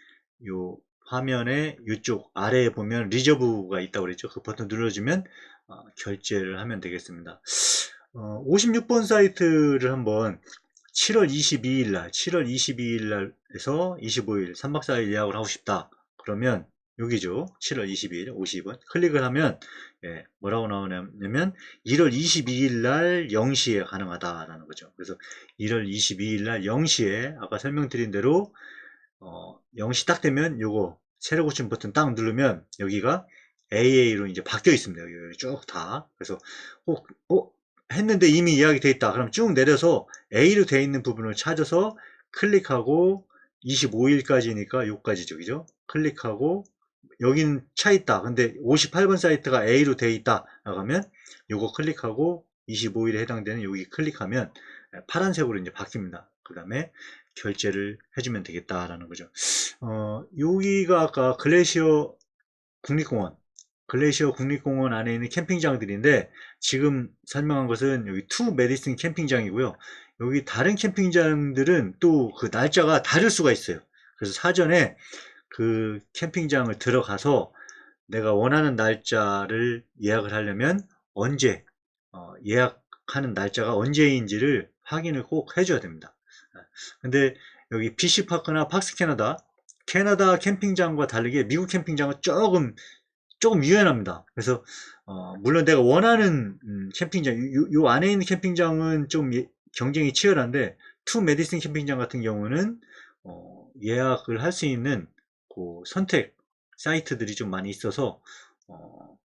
요 화면의 이쪽 아래에 보면 리저브가 있다고 그랬죠. 그 버튼 눌러주면 결제를 하면 되겠습니다. 56번 사이트를 한번 7월 22일 날 7월 22일 날에서 25일 3박 4일 예약을 하고 싶다. 그러면 여기죠. 7월 22일 50원 클릭을 하면 뭐라고 나오냐면 1월 22일 날 0시에 가능하다라는 거죠. 그래서 1월 22일 날 0시에 아까 설명드린 대로 0시 딱 되면 요거 새로 고침 버튼 딱 누르면 여기가 AA로 이제 바뀌어 있습니다. 여기 쭉 다. 그래서 했는데 이미 예약이 돼 있다. 그럼 쭉 내려서 A로 돼 있는 부분을 찾아서 클릭하고 25일까지니까 요까지죠. 그죠? 클릭하고 여기는 차 있다. 근데 58번 사이트가 A로 돼 있다. 나가면 요거 클릭하고 25일에 해당되는 여기 클릭하면 파란색으로 이제 바뀝니다. 그 다음에 결제를 해주면 되겠다라는 거죠. 여기가 아까 글래시어 국립공원 안에 있는 캠핑장들인데 지금 설명한 것은 여기 투 메디슨 캠핑장이고요. 여기 다른 캠핑장들은 또 그 날짜가 다를 수가 있어요. 그래서 사전에 그 캠핑장을 들어가서 내가 원하는 날짜를 예약을 하려면 언제 예약하는 날짜가 언제인지를 확인을 꼭 해줘야 됩니다. 근데 여기 BC파크나 팍스 캐나다 캠핑장과 다르게 미국 캠핑장은 조금 유연합니다. 그래서 물론 내가 원하는 캠핑장 요 안에 있는 캠핑장은 좀 경쟁이 치열한데 투 메디슨 캠핑장 같은 경우는 예약을 할 수 있는 그 선택 사이트들이 좀 많이 있어서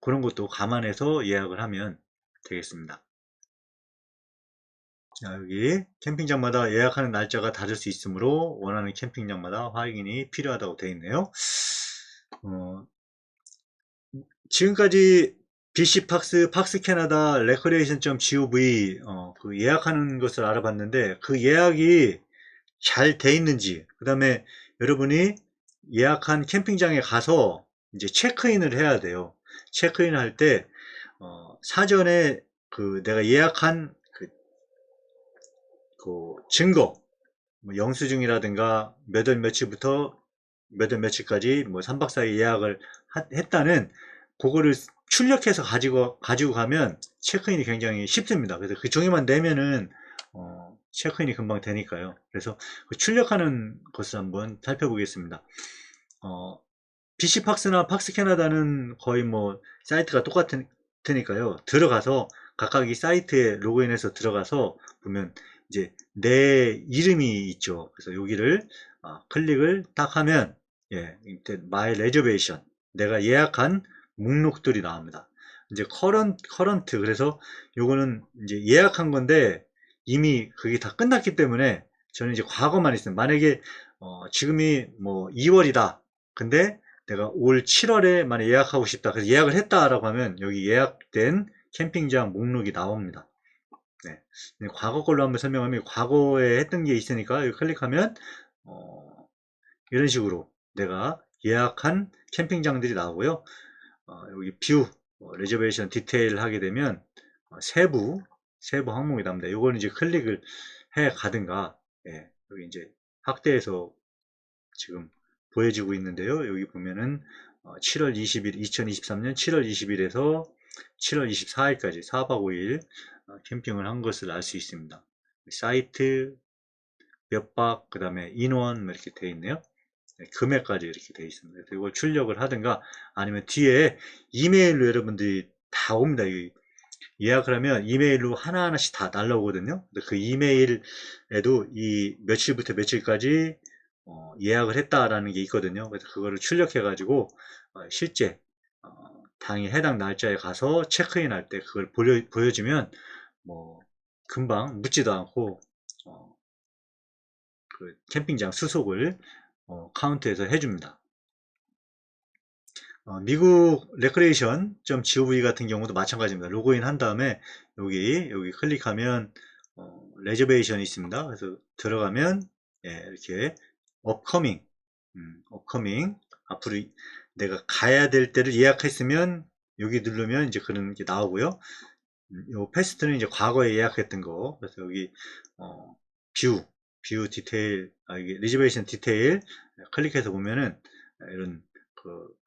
그런 것도 감안해서 예약을 하면 되겠습니다. 자, 여기 캠핑장마다 예약하는 날짜가 다를 수 있으므로 원하는 캠핑장마다 확인이 필요하다고 되어 있네요. 지금까지 BC팍스, 팍스캐나다, 레커레이션.gov 그 예약하는 것을 알아봤는데 그 예약이 잘 돼 있는지, 그 다음에 여러분이 예약한 캠핑장에 가서 이제 체크인을 해야 돼요. 체크인 할 때 사전에 그 내가 예약한 그 증거, 뭐 영수증이라든가 몇 월 며칠부터 몇 월 며칠까지 뭐 3박 4일 예약을 했다는 그거를 출력해서 가지고 가면 체크인이 굉장히 쉽습니다. 그래서 그 종이만 내면은 체크인이 금방 되니까요. 그래서 그 출력하는 것을 한번 살펴보겠습니다. BC팍스나 팍스캐나다는 거의 뭐 사이트가 똑같으니까요. 들어가서 각각 이 사이트에 로그인해서 들어가서 보면 이제 내 이름이 있죠. 그래서 여기를 클릭을 딱 하면 마이 레저베이션 내가 예약한 목록들이 나옵니다. 이제 커런트 그래서 요거는 이제 예약한 건데 이미 그게 다 끝났기 때문에 저는 이제 과거만 있어요. 만약에 지금이 뭐 2월이다. 근데 내가 올 7월에 만약 예약하고 싶다. 그래서 예약을 했다라고 하면 여기 예약된 캠핑장 목록이 나옵니다. 네. 과거 걸로 한번 설명하면 과거에 했던 게 있으니까 여기 클릭하면 이런 식으로 내가 예약한 캠핑장들이 나오고요. 여기 뷰 레저베이션 디테일 하게 되면 세부 항목이 나옵니다. 이거는 이제 클릭을 해 가든가 예, 여기 이제 확대해서 지금 보여지고 있는데요. 여기 보면은 7월 20일 2023년 7월 20일에서 7월 24일까지 4박 5일 캠핑을 한 것을 알 수 있습니다. 사이트 몇 박, 그 다음에 인원 뭐 이렇게 되어 있네요. 네, 금액까지 이렇게 되어 있습니다. 그래서 이걸 출력을 하든가 아니면 뒤에 이메일로 여러분들이 다 옵니다. 예약을 하면 이메일로 하나하나씩 다 날라오거든요. 그 이메일에도 이 며칠부터 며칠까지 예약을 했다라는 게 있거든요. 그래서 그거를 출력해 가지고 실제 당일 해당 날짜에 가서 체크인 할 때 그걸 보여주면 뭐 금방 묻지도 않고 그 캠핑장 수속을 카운트해서 해줍니다. 미국 레크레이션.gov 같은 경우도 마찬가지입니다. 로그인 한 다음에 여기 클릭하면 레저베이션이 있습니다. 그래서 들어가면 예, 이렇게 업커밍 앞으로 내가 가야 될 때를 예약했으면 여기 누르면 이제 그런 게 나오고요. 요 패스트는 이제 과거에 예약했던 거. 그래서 여기 뷰 디테일, 이게 리저베이션 디테일 클릭해서 보면은 이런 그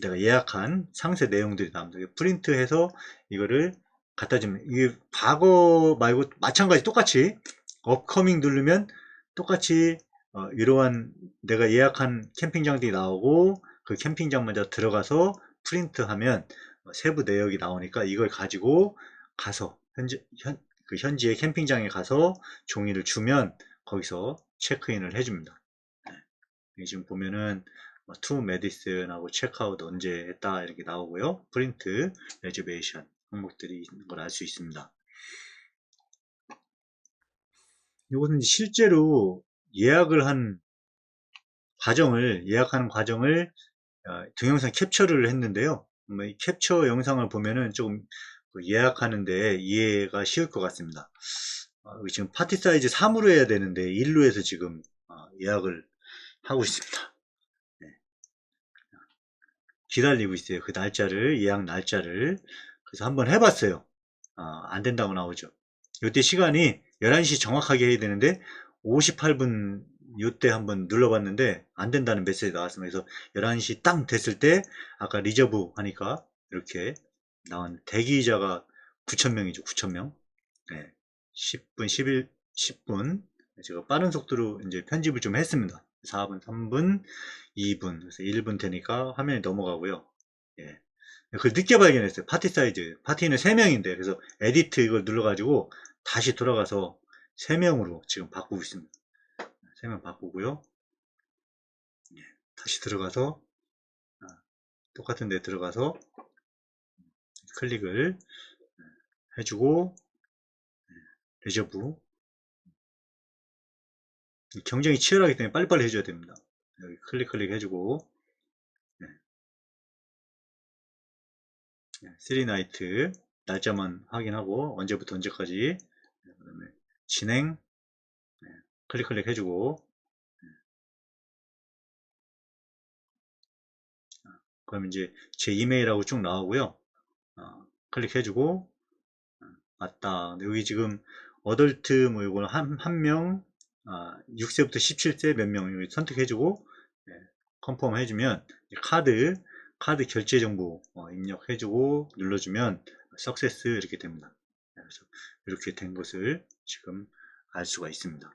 내가 예약한 상세 내용들이 나옵니다. 프린트해서 이거를 갖다 주면 이게 과거 말고 마찬가지 똑같이 업커밍 누르면 똑같이 이러한 내가 예약한 캠핑장들이 나오고 그 캠핑장 먼저 들어가서 프린트하면 세부 내역이 나오니까 이걸 가지고 가서 그 현지의 캠핑장에 가서 종이를 주면 거기서 체크인을 해줍니다. 네. 지금 보면은 투 메디슨하고 체크아웃 언제 했다 이렇게 나오고요. 프린트, 레저베이션 항목들이 있는 걸 알 수 있습니다. 이것은 실제로 예약하는 과정을 동영상 캡처를 했는데요. 이 캡처 영상을 보면은 조금 예약하는데 이해가 쉬울 것 같습니다. 지금 파티 사이즈 3으로 해야 되는데 1로 해서 지금 예약을 하고 있습니다. 네. 기다리고 있어요. 그 날짜를, 예약 날짜를. 그래서 한번 해봤어요. 안 된다고 나오죠. 이때 시간이 11시 정확하게 해야 되는데 58분 요때 한번 눌러봤는데 안 된다는 메시지 나왔습니다. 그래서 11시 딱 됐을 때 아까 리저브 하니까 이렇게 나온 대기자가 9,000명이죠. 9,000명. 네. 10분, 11, 10분. 제가 빠른 속도로 이제 편집을 좀 했습니다. 4분, 3분, 2분. 그래서 1분 되니까 화면이 넘어가고요. 예. 그걸 늦게 발견했어요. 파티 사이즈. 파티는 3명인데, 그래서 에디트 이걸 눌러가지고 다시 돌아가서 3명으로 지금 바꾸고 있습니다. 3명 바꾸고요. 예. 다시 들어가서, 똑같은 데 들어가서 클릭을 해주고, 레저브. 경쟁이 치열하기 때문에 빨리빨리 해줘야 됩니다. 여기 클릭 해주고, 네. 3나이트 날짜만 확인하고 언제부터 언제까지 그 다음에 진행 클릭 해주고 그럼 이제 제 이메일하고 쭉 나오고요. 클릭해주고 맞다. 여기 지금 어덜트 뭐 이거는 한 명 6세부터 17세 몇 명 선택해주고 컨펌 해주면 카드 결제 정보 입력해주고 눌러주면 석세스 이렇게 됩니다. 그래서 이렇게 된 것을 지금 알 수가 있습니다.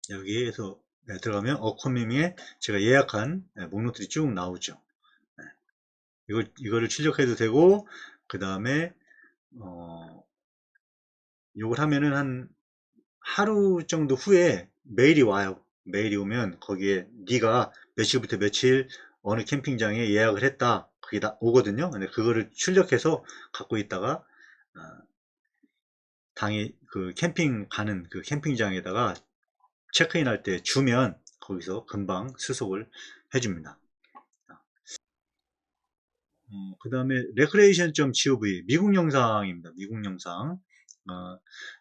여기에서 들어가면 어커밍에 제가 예약한 목록들이 쭉 나오죠. 이거를 출력해도 되고 그 다음에 이걸 하면은 한 하루 정도 후에 메일이 와요. 메일이 오면 거기에 네가 며칠부터 며칠 어느 캠핑장에 예약을 했다 그게 다 오거든요. 근데 그거를 출력해서 갖고 있다가 당일 그 캠핑 가는 그 캠핑장에다가 체크인 할 때 주면 거기서 금방 수속을 해줍니다. 그 다음에 recreation.gov 미국 영상입니다. 미국 영상.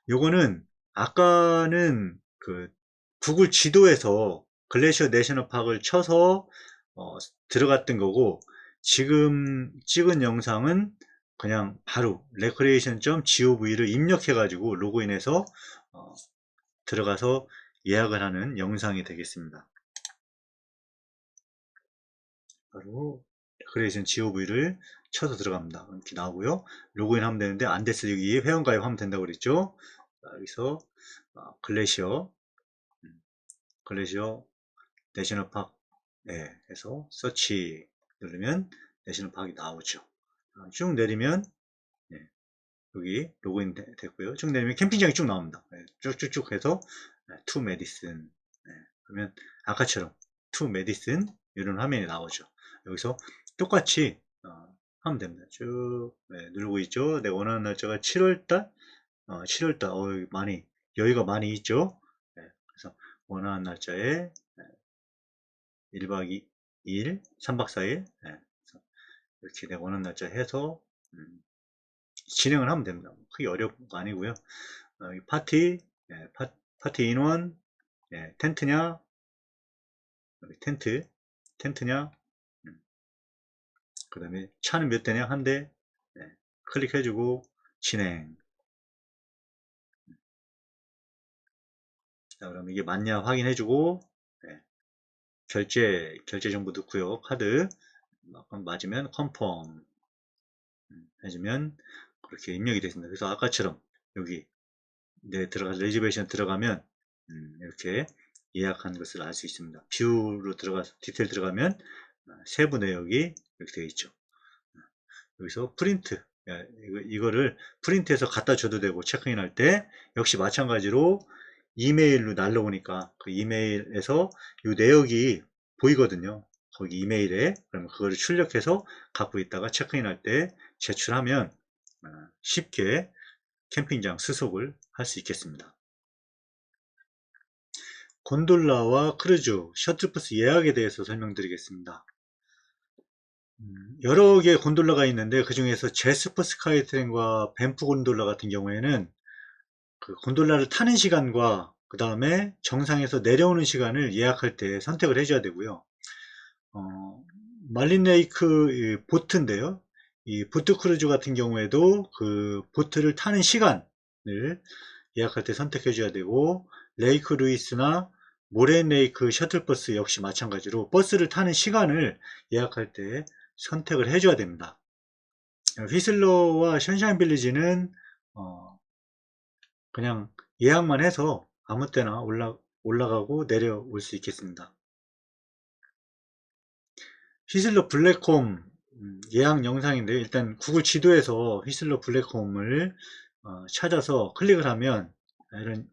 요거는 아까는 그 구글 지도에서 글래시어 내셔널 파크를 쳐서 들어갔던 거고, 지금 찍은 영상은 그냥 바로 recreation.gov를 입력해 가지고 로그인해서 들어가서 예약을 하는 영상이 되겠습니다. 바로 레크레이션 GOV를 쳐서 들어갑니다. 이렇게 나오고요. 로그인 하면 되는데 안 됐어요. 여기 회원가입 하면 된다고 그랬죠. 여기서 글래시어 내셔널 파크 해서 서치 누르면 내셔널 파크이 나오죠. 쭉 내리면 여기 로그인 됐고요. 쭉 내리면 캠핑장이 쭉 나옵니다. 쭉쭉쭉 해서 투 메디슨 그러면 아까처럼 투 메디슨 이런 화면이 나오죠. 여기서 똑같이 하면 됩니다. 쭉 누르고 있죠. 내가 원하는 날짜가 7월달 7월달 많이 여유가 많이 있죠. 그래서 원하는 날짜에 1박 2일 3박 4일 이렇게 내가 원하는 날짜 해서 진행을 하면 됩니다. 크게 어려운 거 아니고요. 파티 파티 인원 텐트냐 여기 텐트냐 그 다음에 차는 몇 대냐 한 대 클릭해주고 진행. 자, 그럼 이게 맞냐 확인해주고 결제 정보 넣고요. 카드 맞으면 컨펌 해주면 그렇게 입력이 됐습니다. 그래서 아까처럼 여기 들어가서 레지베이션 들어가면 이렇게 예약한 것을 알 수 있습니다. 뷰로 들어가서 디테일 들어가면 세부 내역이 이렇게 되어 있죠. 여기서 프린트 이거를 프린트해서 갖다 줘도 되고, 체크인 할 때 역시 마찬가지로 이메일로 날라오니까 그 이메일에서 이 내역이 보이거든요. 거기 이메일에. 그러면 그거를 출력해서 갖고 있다가 체크인 할 때 제출하면 쉽게 캠핑장 수속을 할 수 있겠습니다. 곤돌라와 크루즈, 셔틀버스 예약에 대해서 설명드리겠습니다. 여러 개의 곤돌라가 있는데 그 중에서 제스퍼 스카이트레인과 밴프 곤돌라 같은 경우에는 그 곤돌라를 타는 시간과 그 다음에 정상에서 내려오는 시간을 예약할 때 선택을 해줘야 되고요. 말린레이크 보트인데요. 이 보트 크루즈 같은 경우에도 그 보트를 타는 시간을 예약할 때 선택해 줘야 되고, 레이크 루이스나 모렌 레이크 셔틀버스 역시 마찬가지로 버스를 타는 시간을 예약할 때 선택을 해줘야 됩니다. 휘슬러와 션샤인 빌리지는 그냥 예약만 해서 아무 때나 올라가고 내려올 수 있겠습니다. 휘슬러 블랙홈 예약 영상인데요. 일단 구글 지도에서 휘슬러 블랙홈을 찾아서 클릭을 하면 이런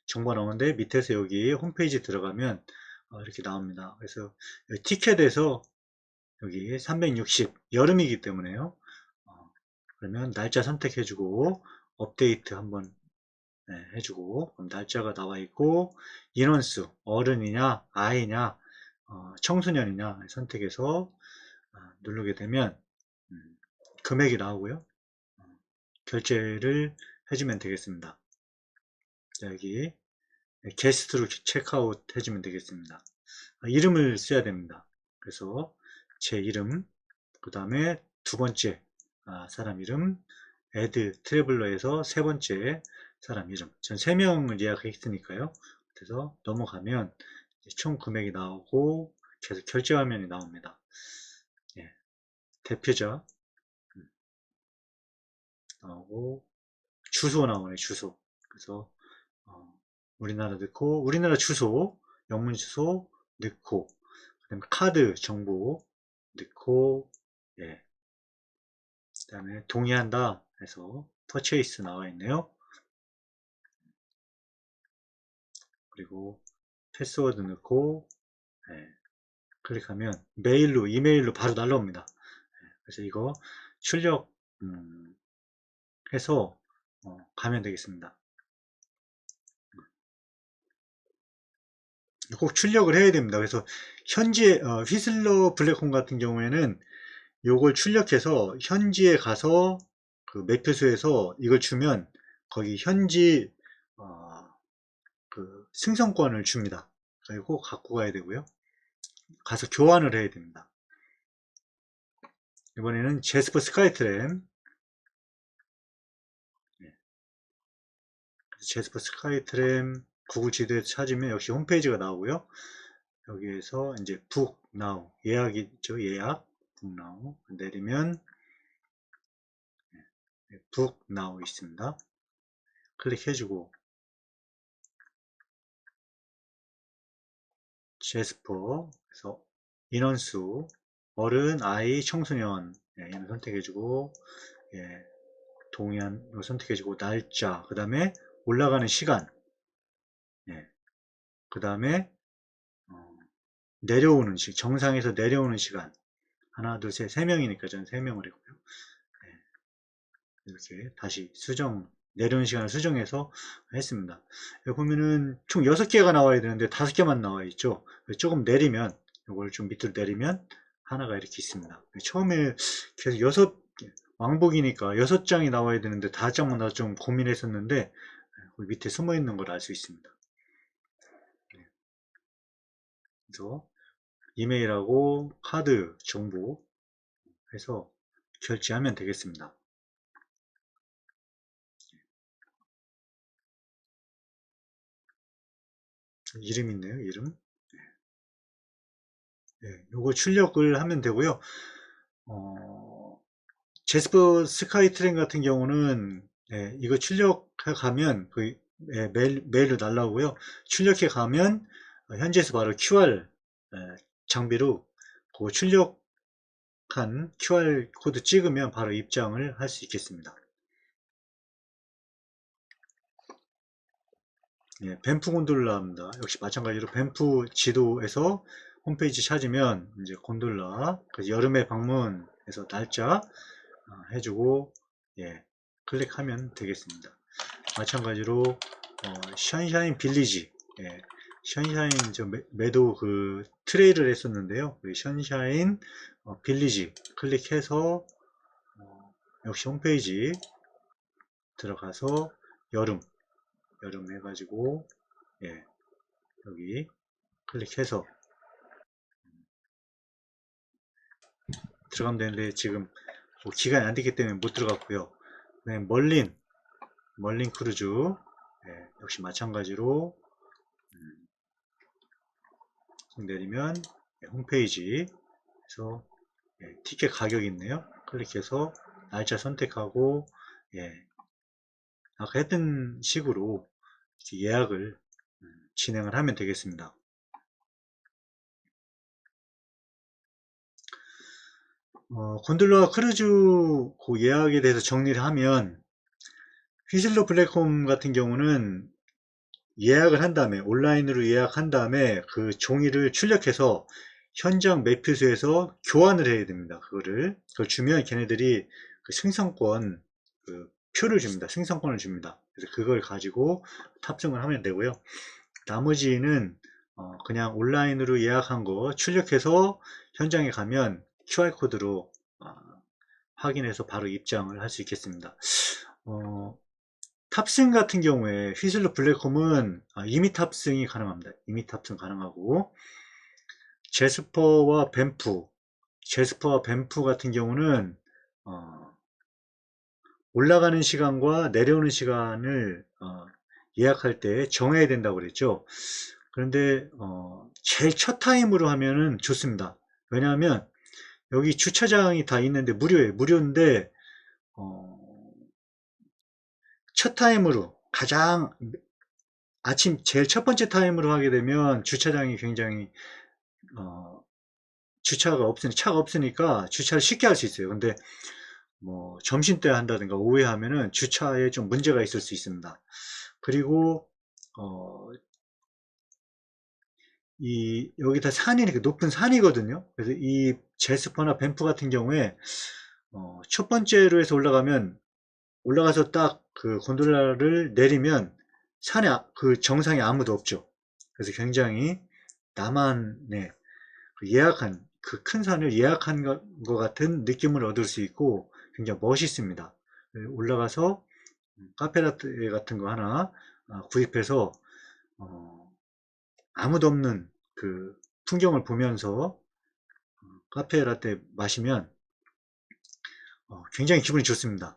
정보가 나오는데, 밑에서 여기 홈페이지 들어가면 이렇게 나옵니다. 그래서 티켓에서 여기 360 여름이기 때문에요. 그러면 날짜 선택해주고 업데이트 한번 해주고, 그럼 날짜가 나와 있고, 인원수 어른이냐 아이냐 청소년이냐 선택해서 누르게 되면 금액이 나오고요. 결제를 해주면 되겠습니다. 자, 여기 게스트로 체크아웃 해주면 되겠습니다. 이름을 써야 됩니다. 그래서 제 이름, 그 다음에 두 번째 사람 이름, 애드 트래블러에서 세 번째 사람 이름. 전 3명을 예약했으니까요. 그래서 넘어가면 총 금액이 나오고 계속 결제 화면이 나옵니다. 대표자 나오고 주소 나오네, 주소. 그래서 우리나라 넣고, 우리나라 주소, 영문 주소 넣고, 그다음에 카드 정보 넣고, 그 다음에 동의한다 해서 퍼체이스 나와 있네요. 그리고 패스워드 넣고 클릭하면 이메일로 바로 날라옵니다. 그래서 이거 출력 해서 가면 되겠습니다. 꼭 출력을 해야 됩니다. 그래서 현지에 휘슬러 블랙홈 같은 경우에는 요걸 출력해서 현지에 가서 그 매표소에서 이걸 주면 거기 현지 그 승선권을 줍니다. 그리고 갖고 가야 되고요. 가서 교환을 해야 됩니다. 이번에는 제스퍼 스카이트램, 제스퍼 스카이트램 구글 지도에서 찾으면 역시 홈페이지가 나오고요. 여기에서 이제 북 나우 예약이죠. 예약 북 나우 내리면 북 나우 있습니다. 클릭해주고 제스퍼 그래서 인원수 어른, 아이, 청소년 얘는 선택해주고 예, 동의한 선택해주고 날짜 그 다음에 올라가는 시간 그 다음에 내려오는 정상에서 내려오는 시간 하나 둘셋 3명이니까 저는 3명을 했고요. 이렇게 다시 수정 내려오는 시간을 수정해서 했습니다. 여기 보면은 총 6개가 나와야 되는데 5개만 나와 있죠. 조금 내리면 이걸 좀 밑으로 내리면 하나가 이렇게 있습니다. 처음에 계속 왕복이니까 6장이 나와야 되는데 5장만 나와서 좀 고민했었는데 밑에 숨어 있는 걸 알 수 있습니다. 그래서 이메일하고 카드 정보 해서 결제하면 되겠습니다. 이름 있네요. 이름. 네, 요거 출력을 하면 되고요. 제스퍼 스카이트램 같은 경우는 이거 출력해 가면 메일로 날라오고요. 출력해 가면 현지에서 바로 QR 장비로 그 출력한 QR 코드 찍으면 바로 입장을 할 수 있겠습니다. 밴프 곤돌라입니다. 역시 마찬가지로 밴프 지도에서 홈페이지 찾으면 이제 곤돌라 여름에 방문해서 날짜 해주고 클릭하면 되겠습니다. 마찬가지로 션샤인 빌리지 션샤인 매도 그 트레이를 했었는데요. 션샤인 빌리지 클릭해서 역시 홈페이지 들어가서 여름 해가지고 여기 클릭해서 들어가면 되는데 지금 기간이 안 되기 때문에 못 들어갔고요. 멀린 크루즈 역시 마찬가지로 내리면 홈페이지에서 티켓 가격이 있네요. 클릭해서 날짜 선택하고 아까 했던 식으로 예약을 진행을 하면 되겠습니다. 곤돌라 크루즈 그 예약에 대해서 정리를 하면 휘슬러 블랙홈 같은 경우는 예약을 한 다음에 온라인으로 예약한 다음에 그 종이를 출력해서 현장 매표소에서 교환을 해야 됩니다. 그걸 주면 걔네들이 그 승선권 그 표를 줍니다. 승선권을 줍니다. 그래서 그걸 가지고 탑승을 하면 되고요. 나머지는 그냥 온라인으로 예약한 거 출력해서 현장에 가면 QR코드로 확인해서 바로 입장을 할 수 있겠습니다. 탑승 같은 경우에 휘슬러 블랙홈은 이미 탑승이 가능합니다. 이미 탑승 가능하고 제스퍼와 밴프 같은 경우는 올라가는 시간과 내려오는 시간을 예약할 때 정해야 된다고 그랬죠. 그런데 제일 첫 타임으로 하면은 좋습니다. 왜냐하면 여기 주차장이 다 있는데 무료인데 첫 타임으로 가장 아침 제일 첫 번째 타임으로 하게 되면 주차장이 굉장히 차가 없으니까 주차를 쉽게 할 수 있어요. 근데 뭐 점심 때 한다든가 오후에 하면은 주차에 좀 문제가 있을 수 있습니다. 그리고 여기다 산이 이렇게 높은 산이거든요. 그래서 이 제스퍼나 밴프 같은 경우에 첫 번째로 해서 올라가서 딱 그 곤돌라를 내리면 산에 그 정상에 아무도 없죠. 그래서 굉장히 나만의 그 예약한 그 큰 산을 예약한 것 같은 느낌을 얻을 수 있고 굉장히 멋있습니다. 올라가서 카페라떼 같은 거 하나 구입해서 아무도 없는 그 풍경을 보면서 카페라떼 마시면 굉장히 기분이 좋습니다.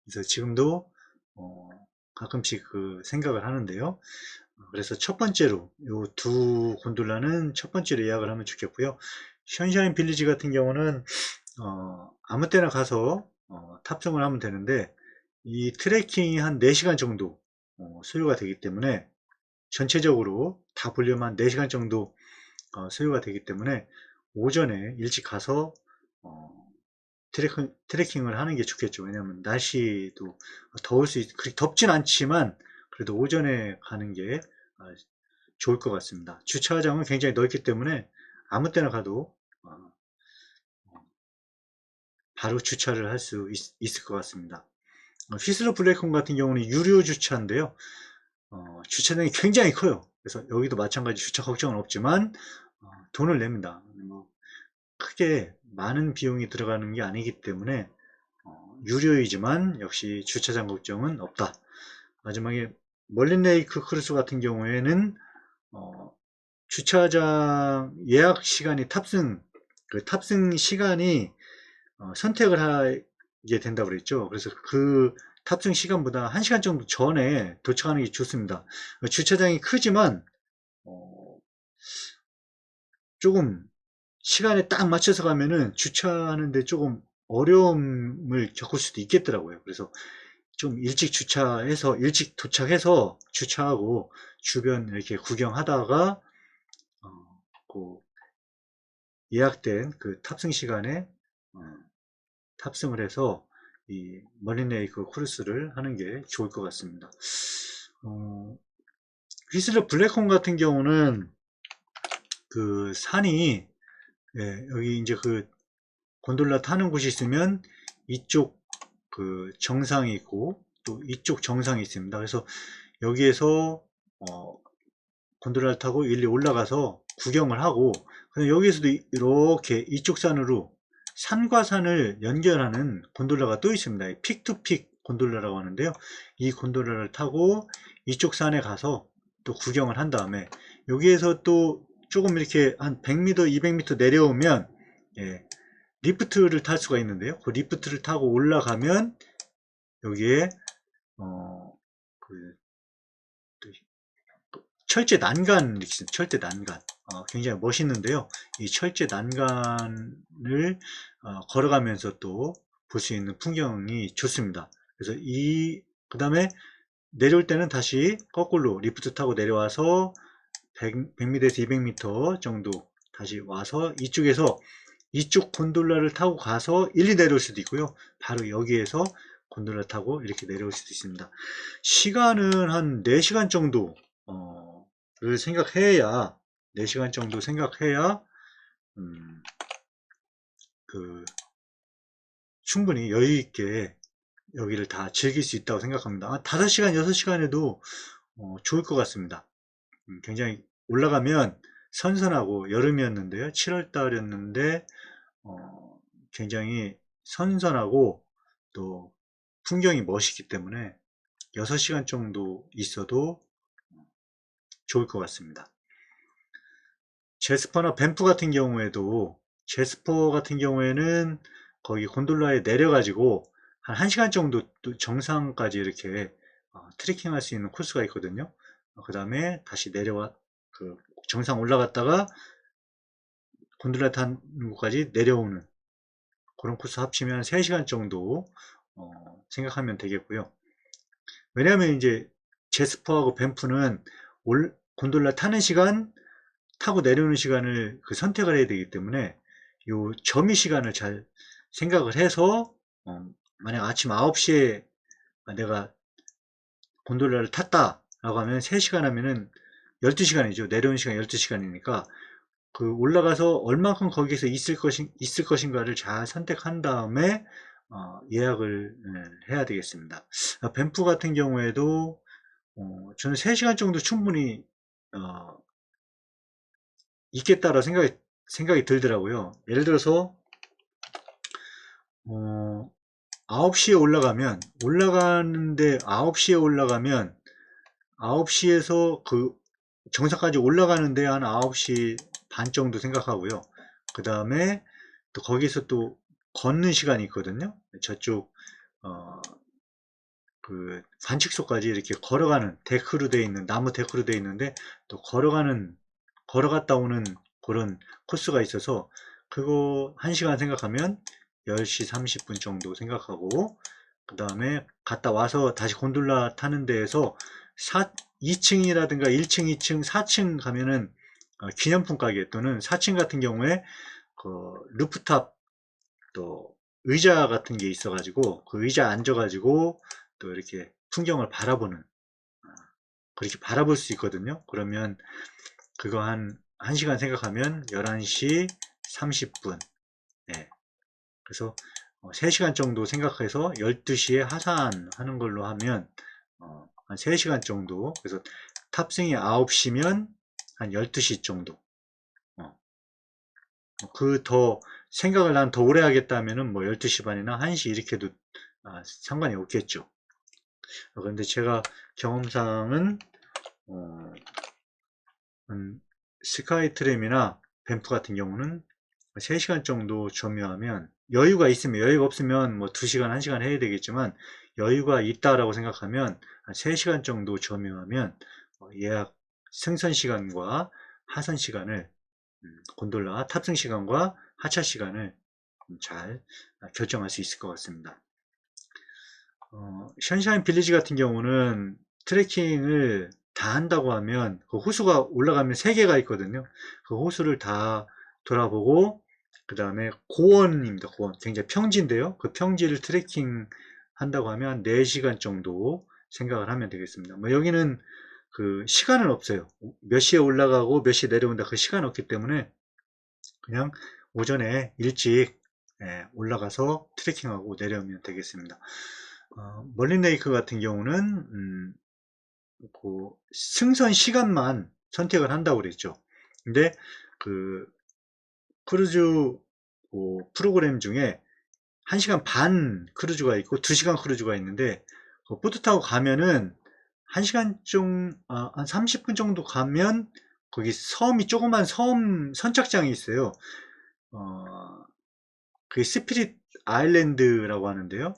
그래서 지금도 어, 가끔씩 그 생각을 하는데요. 그래서 첫 번째로 요 두 곤돌라는 첫 번째로 예약을 하면 좋겠고요. 션샤인 빌리지 같은 경우는 아무 때나 가서 탑승을 하면 되는데 이 트레킹이 한 4시간 정도 소요가 되기 때문에 전체적으로 다 보려면 4시간 정도 소요가 되기 때문에 오전에 일찍 가서 어, 트레킹을 하는 게 좋겠죠. 왜냐하면 날씨도 더울 수 그렇게 덥진 않지만 그래도 오전에 가는 게 좋을 것 같습니다. 주차장은 굉장히 넓기 때문에 아무 때나 가도 바로 주차를 할 수 있을 것 같습니다. 휘슬러 블랙홈 같은 경우는 유료 주차인데요. 주차장이 굉장히 커요. 그래서 여기도 마찬가지 주차 걱정은 없지만 돈을 냅니다. 뭐 크게 많은 비용이 들어가는 게 아니기 때문에 유료이지만 역시 주차장 걱정은 없다. 마지막에 멀린레이크 크루즈 같은 경우에는 주차장 예약 시간이 그 탑승 시간이 선택을 하게 된다고 그랬죠. 그래서 그 탑승 시간보다 1시간 정도 전에 도착하는 게 좋습니다. 주차장이 크지만 조금 시간에 딱 맞춰서 가면은 주차하는데 조금 어려움을 겪을 수도 있겠더라고요. 그래서 좀 일찍 주차해서 일찍 도착해서 주차하고 주변 이렇게 구경하다가 그 예약된 그 탑승 시간에 어, 탑승을 해서 이 머리네이크 크루스를 하는 게 좋을 것 같습니다. 휘슬러 블랙홈 같은 경우는 그 산이 여기 이제 그 곤돌라 타는 곳이 있으면 이쪽 그 정상이 있고 또 이쪽 정상이 있습니다. 그래서 여기에서 곤돌라를 타고 일리 올라가서 구경을 하고 여기에서도 이렇게 이쪽 산으로 산과 산을 연결하는 곤돌라가 또 있습니다. 픽투픽 곤돌라라고 하는데요. 이 곤돌라를 타고 이쪽 산에 가서 또 구경을 한 다음에 여기에서 또 조금 이렇게 한 100m, 200m 내려오면 리프트를 탈 수가 있는데요. 그 리프트를 타고 올라가면 여기에 그 철제 난간 철제 난간 굉장히 멋있는데요. 이 철제 난간을 걸어가면서 또 볼 수 있는 풍경이 좋습니다. 그래서 그 다음에 내려올 때는 다시 거꾸로 리프트 타고 내려와서 100m에서 200m 정도 다시 와서 이쪽에서 이쪽 곤돌라를 타고 가서 일리 내려올 수도 있고요. 바로 여기에서 곤돌라 타고 이렇게 내려올 수도 있습니다. 시간은 한 4시간 정도 를 생각해야 4시간 정도 생각해야 그 충분히 여유 있게 여기를 다 즐길 수 있다고 생각합니다. 5시간, 6시간에도 좋을 것 같습니다. 굉장히 올라가면 선선하고 여름이었는데요. 7월 달이었는데 굉장히 선선하고 또 풍경이 멋있기 때문에 6시간 정도 있어도 좋을 것 같습니다. 제스퍼나 밴프 같은 경우에도 제스퍼 같은 경우에는 거기 곤돌라에 내려가지고 한 1시간 정도 또 정상까지 이렇게 트레킹 할 수 있는 코스가 있거든요. 그 다음에 다시 내려와 그 정상 올라갔다가 곤돌라 타는 곳까지 내려오는 그런 코스 합치면 3시간 정도 생각하면 되겠고요. 왜냐하면 이제 제스퍼하고 밴프는 곤돌라 타는 시간 타고 내려오는 시간을 그 선택을 해야 되기 때문에 요 점의 시간을 잘 생각을 해서 만약 아침 9시에 내가 곤돌라를 탔다 라고 하면 3시간 하면은 12시간이죠. 내려오는 시간 12시간이니까 그 올라가서 얼만큼 거기서 있을 것인가를 잘 선택한 다음에 예약을 해야 되겠습니다. 밴프 같은 경우에도 저는 3시간 정도 충분히 있겠다라고 생각이 들더라고요. 예를 들어서 9시에 올라가는데 9시에 올라가면 9시에서 그 정상까지 올라가는데 한 9시 반 정도 생각하고요. 그 다음에 또 거기서 또 걷는 시간이 있거든요. 저쪽 그 관측소까지 이렇게 걸어가는 데크로 되어 있는 나무 데크로 되어 있는데 또 걸어갔다 오는 그런 코스가 있어서 그거 1시간 생각하면 10시 30분 정도 생각하고 그 다음에 갔다 와서 다시 곤돌라 타는 데에서 2층이라든가 1층, 2층, 4층 가면은 기념품 가게 또는 4층 같은 경우에 그 루프탑 또 의자 같은 게 있어 가지고 그 의자 앉아 가지고 또 이렇게 풍경을 바라보는 그렇게 바라볼 수 있거든요. 그러면 그거 한 1시간 생각하면 11시 30분. 네. 그래서 3시간 정도 생각해서 12시에 하산하는 걸로 하면 한 3시간 정도. 그래서 탑승이 9시면 한 12시 정도. 그 더 생각을 난 더 오래 하겠다면은 뭐 12시 반이나 1시 이렇게 해도 상관이 없겠죠. 그런데 제가 경험상은 스카이트램이나 밴프 같은 경우는 3시간 정도 점유하면 여유가 있으면 여유가 없으면 뭐 2시간 1시간 해야 되겠지만 여유가 있다라고 생각하면 한 3시간 정도 점유하면 예약 승선 시간과 하선 시간을 곤돌라 탑승 시간과 하차 시간을 잘 결정할 수 있을 것 같습니다. 션샤인 빌리지 같은 경우는 트레킹을 다 한다고 하면 그 호수가 올라가면 3개가 있거든요. 그 호수를 다 돌아보고 그 다음에 고원입니다. 고원. 굉장히 평지인데요. 그 평지를 트레킹 한다고 하면 4시간 정도 생각을 하면 되겠습니다. 뭐 여기는 그 시간은 없어요. 몇 시에 올라가고 몇 시에 내려온다 그 시간 없기 때문에 그냥 오전에 일찍 올라가서 트레킹하고 내려오면 되겠습니다. 멀린 레이크 같은 경우는 그 승선 시간만 선택을 한다고 그랬죠. 근데 그 크루즈 프로그램 중에 1시간 반 크루즈가 있고 2시간 크루즈가 있는데 그 보트 타고 가면은 1시간 한 30분 정도 가면 거기 섬이 조그만 섬 선착장이 있어요. 그 스피릿 아일랜드라고 하는데요.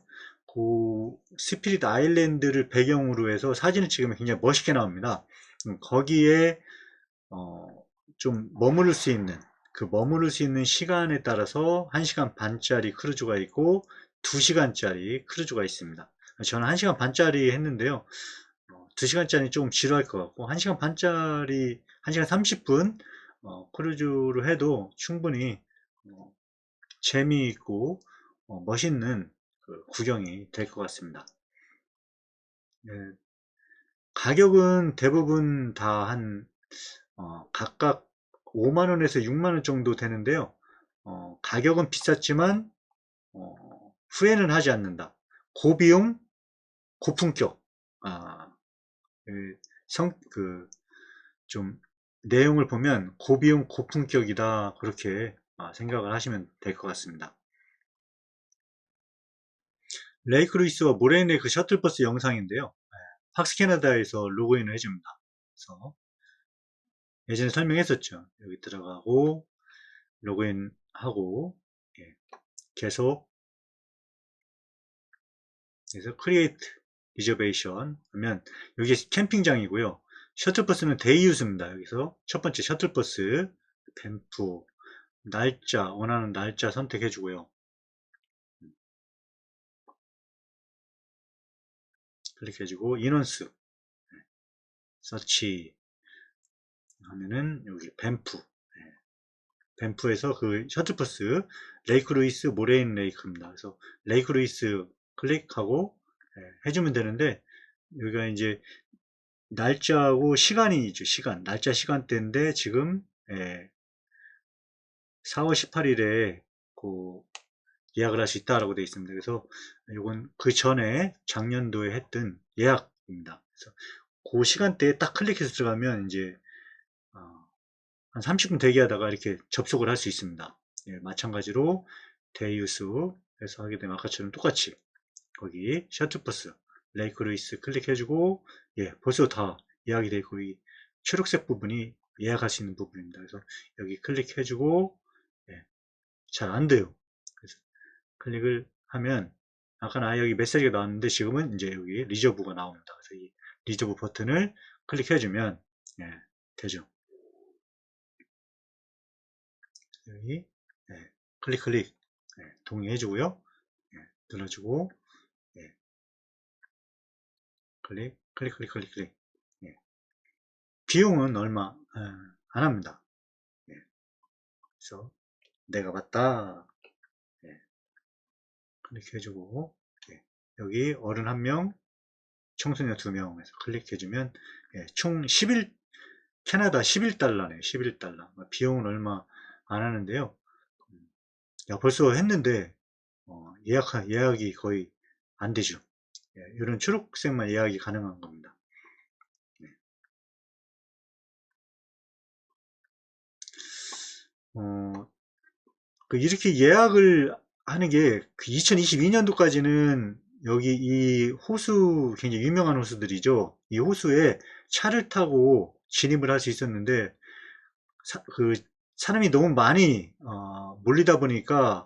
그 스피릿 아일랜드를 배경으로 해서 사진을 찍으면 굉장히 멋있게 나옵니다. 거기에 좀 머무를 수 있는 시간에 따라서 1시간 반짜리 크루즈가 있고 2시간짜리 크루즈가 있습니다. 저는 1시간 반짜리 했는데요. 2시간짜리 조금 지루할 것 같고 1시간 반짜리 1시간 30분 크루즈로 해도 충분히 재미있고 멋있는 그 구경이 될 것 같습니다. 예, 가격은 대부분 다 각각 5만원에서 6만원 정도 되는데요. 가격은 비쌌지만 후회는 하지 않는다. 고비용, 고품격. 그 좀 내용을 보면 고비용, 고품격이다. 그렇게 생각을 하시면 될 것 같습니다. 레이크 루이스와 모레인 레이크 셔틀버스 영상인데요. 팍스 캐나다에서 로그인을 해줍니다. 그래서 예전에 설명했었죠. 여기 들어가고 로그인하고 계속 그래서 create reservation 하면 여기 캠핑장이고요. 셔틀버스는 데이 유스입니다. 여기서 첫 번째 셔틀버스 밴프 날짜 원하는 날짜 선택해 주고요. 클릭해 주고 인원수 서치 하면은 여기 밴프에서 그 셔틀버스 레이크 루이스 모레인 레이크입니다. 그래서 레이크 루이스 클릭하고 해주면 되는데 여기가 이제 날짜하고 시간이죠. 날짜 시간대인데 지금 4월 18일에 그 예약을 할 수 있다라고 되어 있습니다. 그래서 이건 그 전에 작년도에 했던 예약입니다. 그래서 그 시간대에 딱 클릭해서 들어가면 이제 한 30분 대기하다가 이렇게 접속을 할 수 있습니다. 예, 마찬가지로 데이유스에서 하게 되면 아까처럼 똑같이 거기 셔틀버스 레이크 루이스 클릭해주고, 예, 벌써 다 예약이 되어 있고, 이 초록색 부분이 예약할 수 있는 부분입니다. 그래서 여기 클릭해주고, 예, 잘 안 돼요. 그래서 클릭을 하면 아까는 여기 메시지가 나왔는데 지금은 이제 여기 리저브가 나옵니다. 그래서 이 리저브 버튼을 클릭해주면, 예, 되죠. 여기, 예, 클릭, 예, 동의해주고요. 예, 눌러주고, 예, 클릭. 예. 비용은 얼마 안 합니다. 예, 그래서 내가 봤다. 예, 클릭해주고, 예, 여기 어른 1명, 청소년 2명 해서 클릭해주면, 예, 총 11, 캐나다 11달러네요. 11달러. 비용은 얼마 안 하는데요. 야, 벌써 했는데 예약이 거의 안 되죠. 예, 이런 초록색만 예약이 가능한 겁니다. 네. 이렇게 예약을 하는 게 2022년도까지는 여기 이 호수, 굉장히 유명한 호수들이죠. 이 호수에 차를 타고 진입을 할 수 있었는데 그 사람이 너무 많이 몰리다 보니까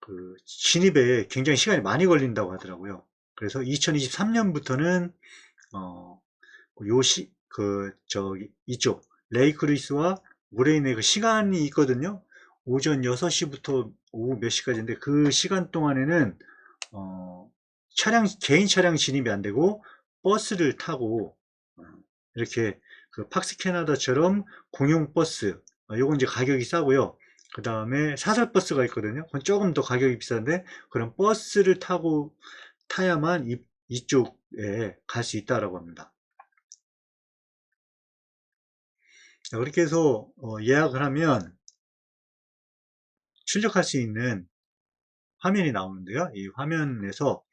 그 진입에 굉장히 시간이 많이 걸린다고 하더라고요. 그래서 2023년부터는 저기 이쪽 레이크 루이스와 모레이네 그 시간이 있거든요. 오전 6시부터 오후 몇 시까지인데 그 시간 동안에는 어, 개인 차량 진입이 안 되고 버스를 타고 이렇게 그 팍스 캐나다처럼 공용 버스, 요건 이제 가격이 싸고요. 그 다음에 사설 버스가 있거든요. 그건 조금 더 가격이 비싼데 그런 버스를 타야만 이쪽에 갈 수 있다라고 합니다. 자, 그렇게 해서 예약을 하면 출력할 수 있는 화면이 나오는데요. 이 화면에서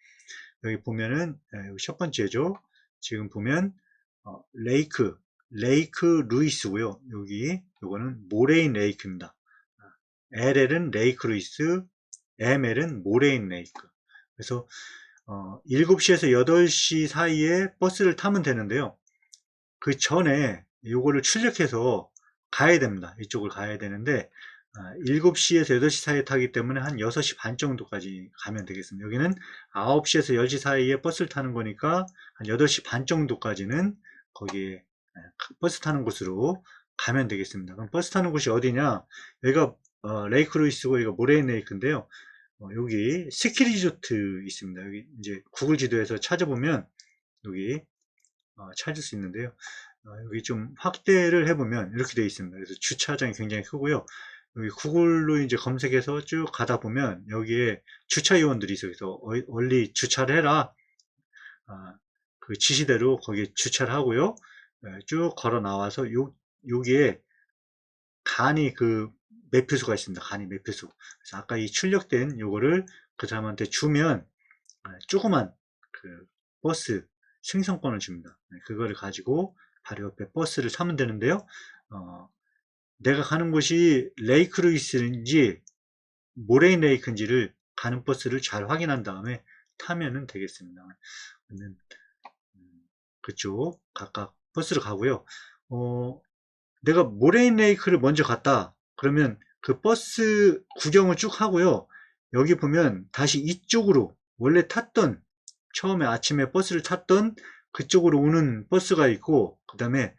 여기 보면은 여기 첫 번째죠. 지금 보면 레이크 루이스고요. 여기 요거는 모레인 레이크입니다. LL은 레이크 루이스, ML은 모레인 레이크. 그래서 7시에서 8시 사이에 버스를 타면 되는데요. 그 전에 요거를 출력해서 가야 됩니다. 이쪽을 가야 되는데 7시에서 8시 사이에 타기 때문에 한 6시 반 정도까지 가면 되겠습니다. 여기는 9시에서 10시 사이에 버스를 타는 거니까 한 8시 반 정도까지는 거기에 버스 타는 곳으로 가면 되겠습니다. 그럼 버스 타는 곳이 어디냐? 여기가 레이크 루이스고 여기가 모레인 레이크인데요. 여기 스키 리조트 있습니다. 여기 이제 구글 지도에서 찾아보면 여기 찾을 수 있는데요. 여기 좀 확대를 해보면 이렇게 되어 있습니다. 그래서 주차장이 굉장히 크고요. 여기 구글로 이제 검색해서 쭉 가다 보면 여기에 주차 요원들이 있어요. 그래서 원리 주차를 해라. 그 지시대로 거기에 주차를 하고요. 쭉 걸어 나와서 여기에 간이 그 매표소가 있습니다. 간이 매표소. 그래서 아까 이 출력된 요거를 그 사람한테 주면 조그만 그 버스 승선권을 줍니다. 그거를 가지고 바로 옆에 버스를 타면 되는데요. 내가 가는 곳이 레이크 루이스인지 모레인 레이크인지를 가는 버스를 잘 확인한 다음에 타면은 되겠습니다. 그러면 그쪽 각각 버스를 가고요. 내가 모레인 레이크를 먼저 갔다. 그러면 그 버스 구경을 쭉 하고요. 여기 보면 다시 이쪽으로 원래 탔던 처음에 아침에 버스를 탔던 그쪽으로 오는 버스가 있고 그 다음에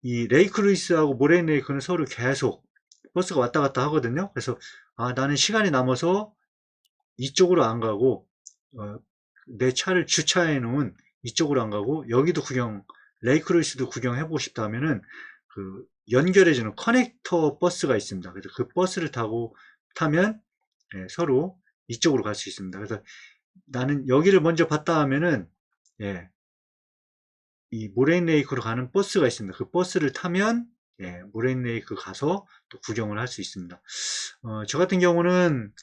이 레이크 루이스하고 모레인 레이크는 서로 계속 버스가 왔다 갔다 하거든요. 그래서 나는 시간이 남아서 이쪽으로 안 가고 내 차를 주차해 놓은 이쪽으로 안 가고 여기도 레이크 루이스도 구경해보고 싶다 하면은 그 연결해주는 커넥터 버스가 있습니다. 그래서 그 버스를 타면 서로 이쪽으로 갈 수 있습니다. 그래서 나는 여기를 먼저 봤다 하면은 이 모레인 레이크로 가는 버스가 있습니다. 그 버스를 타면 모레인 레이크 가서 또 구경을 할 수 있습니다. 저 같은 경우는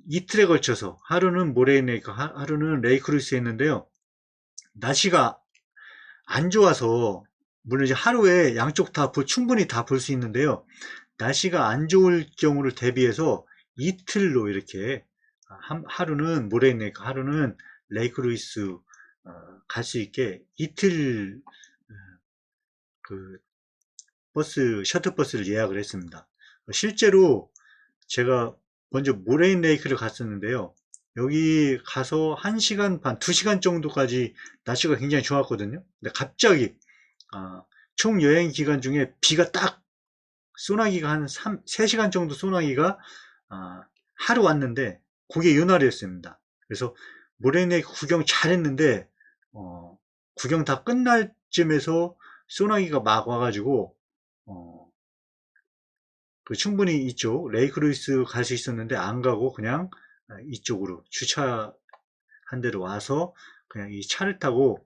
이틀에 걸쳐서 하루는 모레인 레이크, 하루는 레이크 루이스 했는데요. 날씨가 안 좋아서 물론 이제 하루에 양쪽 다 충분히 다 볼 수 있는데요. 날씨가 안 좋을 경우를 대비해서 이틀로 이렇게 하루는 모레이네이크, 하루는 레이크 루이스 갈 수 있게 이틀 그 셔틀버스를 예약을 했습니다. 실제로 제가 먼저 모레인 레이크를 갔었는데요. 여기 가서 1시간 반, 2시간 정도까지 날씨가 굉장히 좋았거든요. 근데 갑자기 총 여행 기간 중에 비가 딱 소나기가 한 3시간 정도 소나기가 하루 왔는데 그게 윤활이었습니다. 그래서 모래내기 구경 잘했는데 구경 다 끝날 쯤에서 소나기가 막 와가지고 충분히 이쪽 레이크 루이스 갈 수 있었는데 안 가고 그냥 이쪽으로 주차한 데로 와서 그냥 이 차를 타고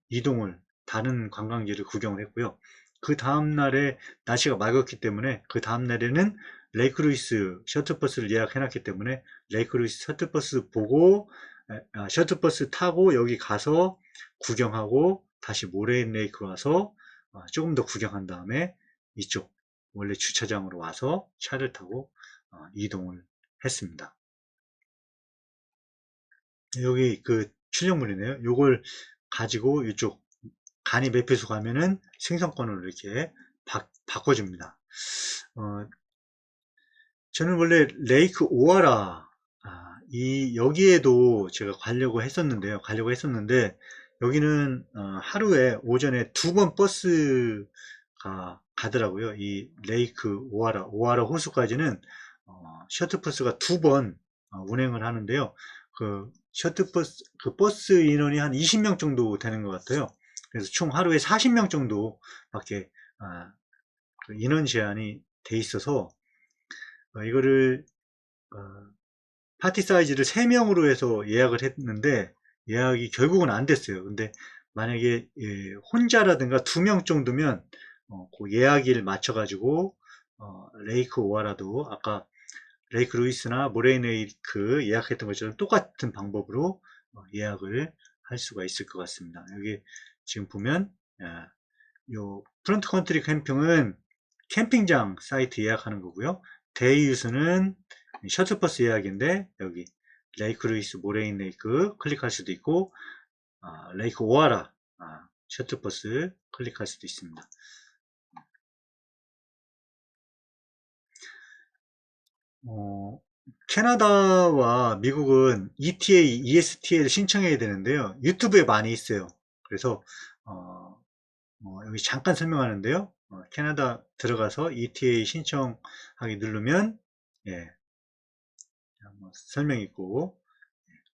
이동을 다른 관광지를 구경을 했고요. 그 다음날에 날씨가 맑았기 때문에 그 다음날에는 레이크 루이스 셔틀버스를 예약해 놨기 때문에 레이크 루이스 셔틀버스 보고 셔틀버스 타고 여기 가서 구경하고 다시 모레인 레이크 와서 조금 더 구경한 다음에 이쪽 원래 주차장으로 와서 차를 타고 이동을 했습니다. 여기 그 출력물이네요. 요걸 가지고 이쪽 간이 매표소 가면은 생성권을 이렇게 바꿔줍니다. 저는 원래 레이크 오하라 여기에도 제가 가려고 했었는데 여기는 하루에 오전에 2번 버스가 가더라고요. 이 레이크 오하라 호수까지는 셔틀버스가 2번 운행을 하는데요. 그 셔틀버스 그 버스 인원이 한 20명 정도 되는 것 같아요. 그래서 총 하루에 40명 정도밖에 그 인원 제한이 돼 있어서 이거를 어, 파티 사이즈를 3명으로 해서 예약을 했는데 예약이 결국은 안 됐어요. 근데 만약에 혼자라든가 2명 정도면 그 예약일 맞춰가지고 레이크 오하라도 아까 레이크 루이스나 모레이네이크 예약했던 것처럼 똑같은 방법으로 예약을 할 수가 있을 것 같습니다. 여기 지금 보면 요 프론트 컨트리 캠핑은 캠핑장 사이트 예약하는 거고요. 데이 유스는 셔틀버스 예약인데 여기 레이크 루이스 모레인 레이크 클릭할 수도 있고 레이크 오하라 셔틀버스 클릭할 수도 있습니다. 캐나다와 미국은 ETA, ESTA를 신청해야 되는데요. 유튜브에 많이 있어요. 그래서 여기 잠깐 설명하는데요. 캐나다 들어가서 ETA 신청하기 누르면 예, 설명 있고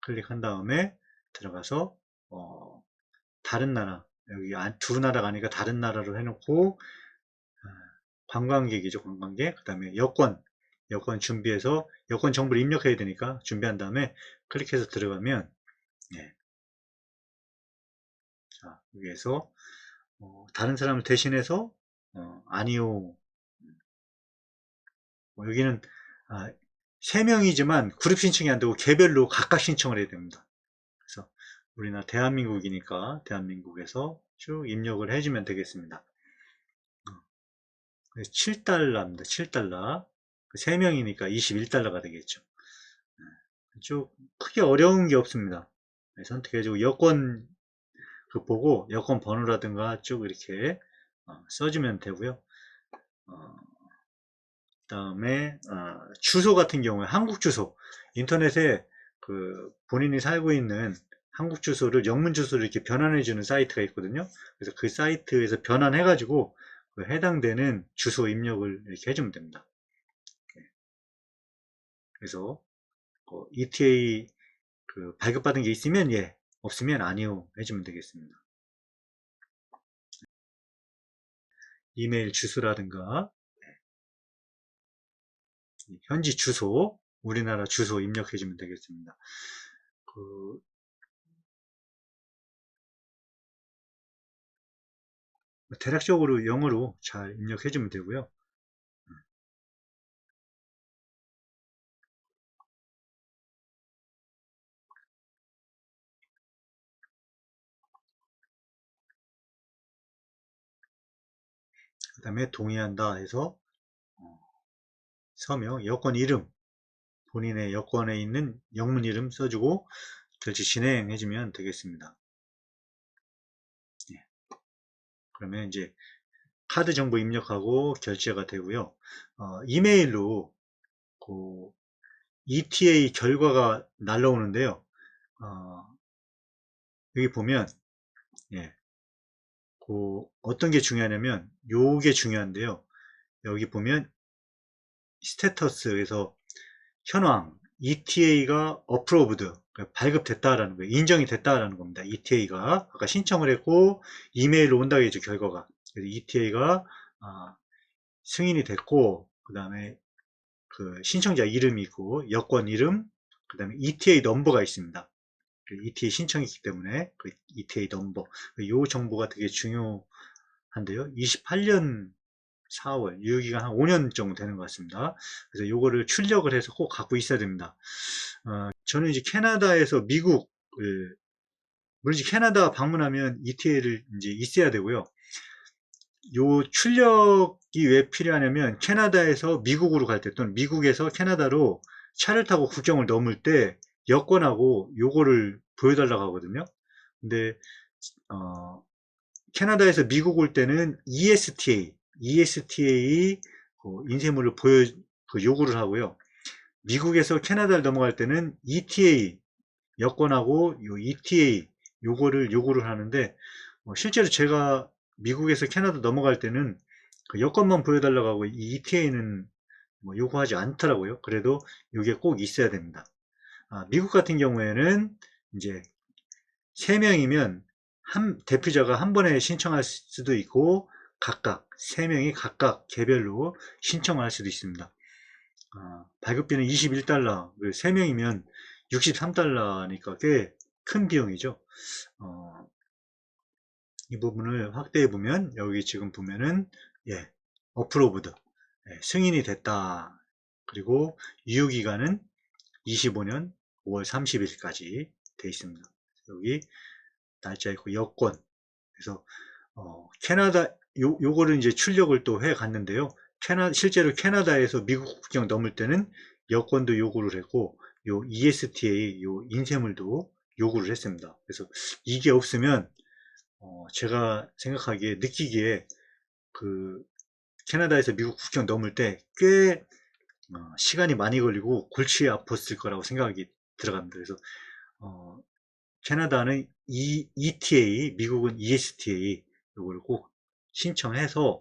클릭한 다음에 들어가서 다른 나라 여기 두 나라가 아니라 다른 나라로 해놓고 관광객이죠. 관광객. 그 다음에 여권 준비해서 여권 정보를 입력해야 되니까 준비한 다음에 클릭해서 들어가면 자, 여기에서 다른 사람을 대신해서 아니요. 여기는 3명이지만 그룹 신청이 안 되고 개별로 각각 신청을 해야 됩니다. 그래서 우리나라 대한민국이니까 대한민국에서 쭉 입력을 해주면 되겠습니다. 7달러입니다. 7달러. 3명이니까 21달러가 되겠죠. 쭉 크게 어려운 게 없습니다. 선택해주고 여권 보고 여권 번호라든가 쭉 이렇게 써주면 되고요. 그다음에 주소 같은 경우에 한국 주소 인터넷에 그 본인이 살고 있는 한국 주소를 영문 주소를 이렇게 변환해 주는 사이트가 있거든요. 그래서 그 사이트에서 변환해 가지고 그 해당되는 주소 입력을 이렇게 해주면 됩니다. 그래서 ETA 발급받은 게 있으면 예, 없으면 아니요 해주면 되겠습니다. 이메일 주소라든가 현지 주소, 우리나라 주소 입력해주면 되겠습니다. 대략적으로 영어로 잘 입력해주면 되고요. 그 다음에 동의한다 해서 서명, 여권 이름, 본인의 여권에 있는 영문 이름 써주고 결제 진행해주면 되겠습니다. 예. 그러면 이제 카드 정보 입력하고 결제가 되고요. 이메일로 그 ETA 결과가 날라오는데요. 여기 보면 예, 어떤 게 중요하냐면 요게 중요한데요. 여기 보면 스테터스에서 현황 ETA가 approved 발급됐다라는 거예요. 인정이 됐다라는 겁니다. ETA가 아까 신청을 했고 이메일로 온다고 했죠. 결과가. 그래서 ETA가 승인이 됐고 그 다음에 그 신청자 이름이 있고 여권 이름 그 다음에 ETA 넘버가 있습니다. ETA 신청이기 때문에 그 ETA 넘버 이 정보가 되게 중요한데요. 28년 4월 유효기간 한 5년 정도 되는 것 같습니다. 그래서 요거를 출력을 해서 꼭 갖고 있어야 됩니다. 저는 이제 캐나다에서 미국을 물론 이제 캐나다 방문하면 ETA를 이제 있어야 되고요. 요 출력이 왜 필요하냐면 캐나다에서 미국으로 갈 때 또는 미국에서 캐나다로 차를 타고 국경을 넘을 때 여권하고 요거를 보여달라고 하거든요. 근데 캐나다에서 미국 올 때는 ESTA 인쇄물을 요구를 하고요. 미국에서 캐나다를 넘어갈 때는 ETA 여권하고 요 ETA 요거를 요구를 하는데 실제로 제가 미국에서 캐나다 넘어갈 때는 그 여권만 보여달라고 하고 이 ETA는 요구하지 않더라고요. 그래도 이게 꼭 있어야 됩니다. 미국 같은 경우에는 이제 3명이면 대표자가 한 번에 신청할 수도 있고 각각 3명이 각각 개별로 신청할 수도 있습니다. 발급비는 $21, 3명이면 $63니까 꽤 큰 비용이죠. 이 부분을 확대해 보면 여기 지금 보면은 어프로브드 승인이 됐다. 그리고 유효기간은 25년 5월 30일까지 되어 있습니다. 여기 날짜 있고 여권. 그래서 캐나다 요거를 이제 출력을 또 해 갔는데요. 실제로 캐나다에서 미국 국경 넘을 때는 여권도 요구를 했고 요 ESTA 요 인쇄물도 요구를 했습니다. 그래서 이게 없으면 제가 생각하기에 느끼기에 그 캐나다에서 미국 국경 넘을 때 꽤 시간이 많이 걸리고 골치 아팠을 거라고 생각이 들어갑니다. 그래서 캐나다는 ETA, 미국은 ESTA 요거를 꼭 신청해서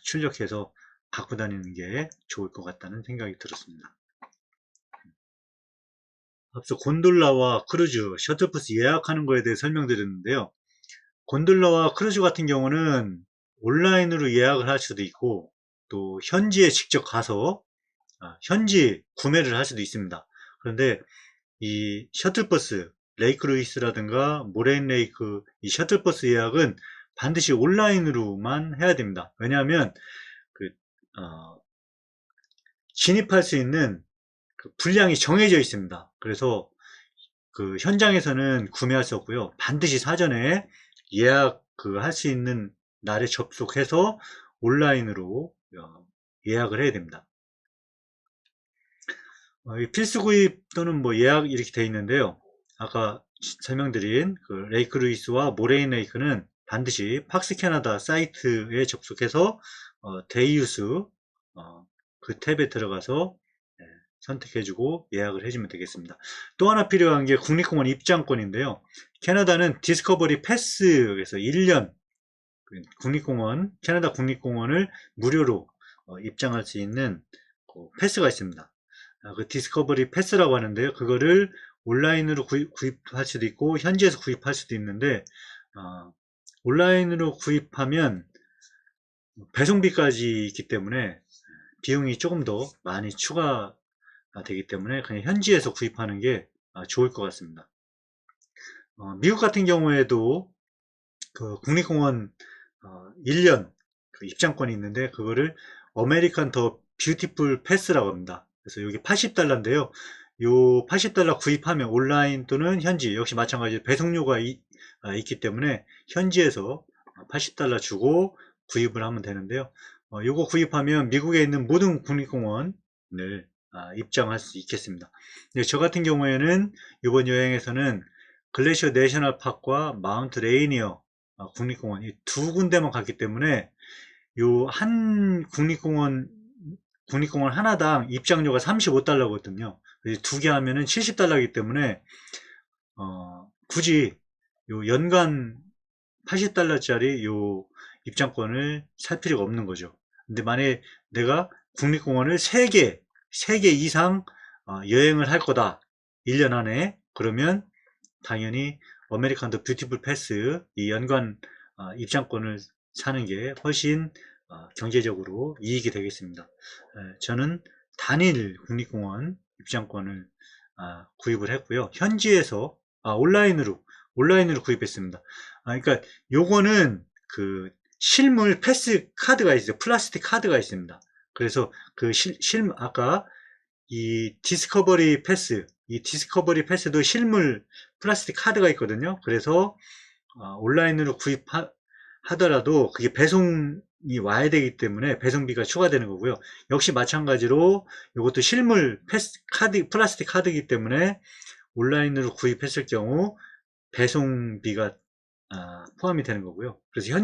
출력해서 갖고 다니는 게 좋을 것 같다는 생각이 들었습니다. 앞서 곤돌라와 크루즈, 셔틀버스 예약하는 거에 대해 설명드렸는데요. 곤돌라와 크루즈 같은 경우는 온라인으로 예약을 할 수도 있고 또 현지에 직접 가서 현지 구매를 할 수도 있습니다. 그런데 이 셔틀버스 레이크 루이스라든가 모레인 레이크 이 셔틀버스 예약은 반드시 온라인으로만 해야 됩니다. 왜냐하면 진입할 수 있는 분량이 정해져 있습니다. 그래서 그 현장에서는 구매할 수 없고요. 반드시 사전에 예약 할 수 있는 날에 접속해서 온라인으로 예약을 해야 됩니다. 필수 구입 또는 뭐 예약 이렇게 되어 있는데요. 아까 설명드린 그 레이크 루이스와 모레인 레이크는 반드시 팍스 캐나다 사이트에 접속해서 데이유스 그 탭에 들어가서 선택해주고 예약을 해주면 되겠습니다. 또 하나 필요한 게 국립공원 입장권인데요. 캐나다는 디스커버리 패스에서 1년 캐나다 국립공원을 무료로 입장할 수 있는 패스가 있습니다. 그 디스커버리 패스라고 하는데요. 그거를 온라인으로 구입할 수도 있고 현지에서 구입할 수도 있는데 온라인으로 구입하면 배송비까지 있기 때문에 비용이 조금 더 많이 추가가 되기 때문에 그냥 현지에서 구입하는 게 좋을 것 같습니다. 미국 같은 경우에도 그 국립공원 1년 그 입장권이 있는데 그거를 아메리칸 더 뷰티풀 패스라고 합니다. 그래서 여기 $80인데요. 요 $80 구입하면 온라인 또는 현지 역시 마찬가지로 배송료가 있기 때문에 현지에서 $80 주고 구입을 하면 되는데요. 요거 구입하면 미국에 있는 모든 국립공원을 입장할 수 있겠습니다. 저 같은 경우에는 이번 여행에서는 글래시어 내셔널 파크와 마운트 레이니어 국립공원 이 두 군데만 갔기 때문에 요 한 국립공원 하나당 입장료가 35달러거든요. 두 개 하면은 70달러이기 때문에 굳이 요 연간 80달러짜리 요 입장권을 살 필요가 없는 거죠. 근데 만약에 내가 국립공원을 3개 이상 여행을 할 거다. 1년 안에. 그러면 당연히 아메리칸 더 뷰티풀 패스 이 연간 입장권을 사는 게 훨씬 경제적으로 이익이 되겠습니다. 저는 단일 국립공원 입장권을 구입을 했고요. 현지에서 온라인으로 구입했습니다. 그러니까 요거는 그 실물 패스 카드가 있어요. 플라스틱 카드가 있습니다. 그래서 그 아까 이 디스커버리 패스도 실물 플라스틱 카드가 있거든요. 그래서 온라인으로 구입하더라도 그게 배송이 와야 되기 때문에 배송비가 추가되는 거고요. 역시 마찬가지로 이것도 실물 플라스틱 카드이기 때문에 온라인으로 구입했을 경우 배송비가 포함이 되는 거고요. 그래서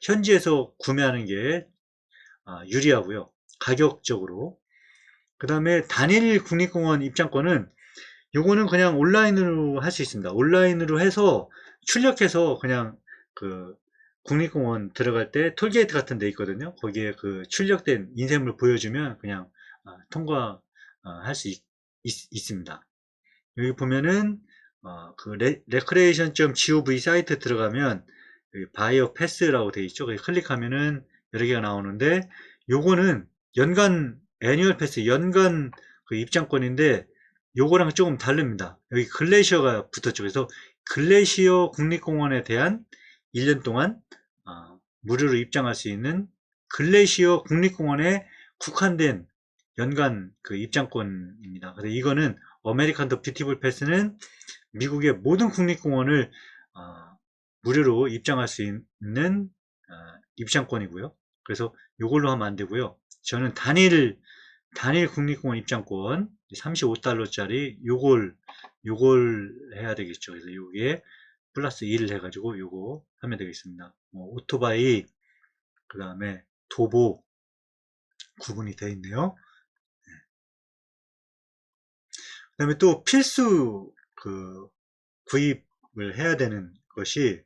현지에서 구매하는 게 유리하고요. 가격적으로. 그 다음에 단일 국립공원 입장권은 요거는 그냥 온라인으로 할 수 있습니다. 온라인으로 해서 출력해서 그냥 그 국립공원 들어갈 때 톨게이트 같은 데 있거든요. 거기에 그 출력된 인쇄물 보여주면 그냥 통과할 수 있습니다. 여기 보면은 그 recreation.gov 사이트 들어가면 바이오 패스라고 되어 있죠. 거기 클릭하면은 여러 개가 나오는데 요거는 연간 애니얼 패스 연간 그 입장권인데 요거랑 조금 다릅니다. 여기 글래시어가 붙었죠. 그래서 글래시어 국립공원에 대한 1년 동안 무료로 입장할 수 있는 글래시어 국립공원에 국한된 연간 그 입장권입니다. 그래서 이거는 아메리칸 더 뷰티풀 패스는 미국의 모든 국립공원을 무료로 입장할 수 있는 입장권이고요. 그래서 이걸로 하면 안 되고요. 저는 단일 국립공원 입장권 35달러짜리 요걸 해야 되겠죠. 그래서 요게 플러스 1을 해가지고 요거 하면 되겠습니다. 오토바이 그 다음에 도보 구분이 되어 있네요. 그 다음에 또 필수 구입을 해야 되는 것이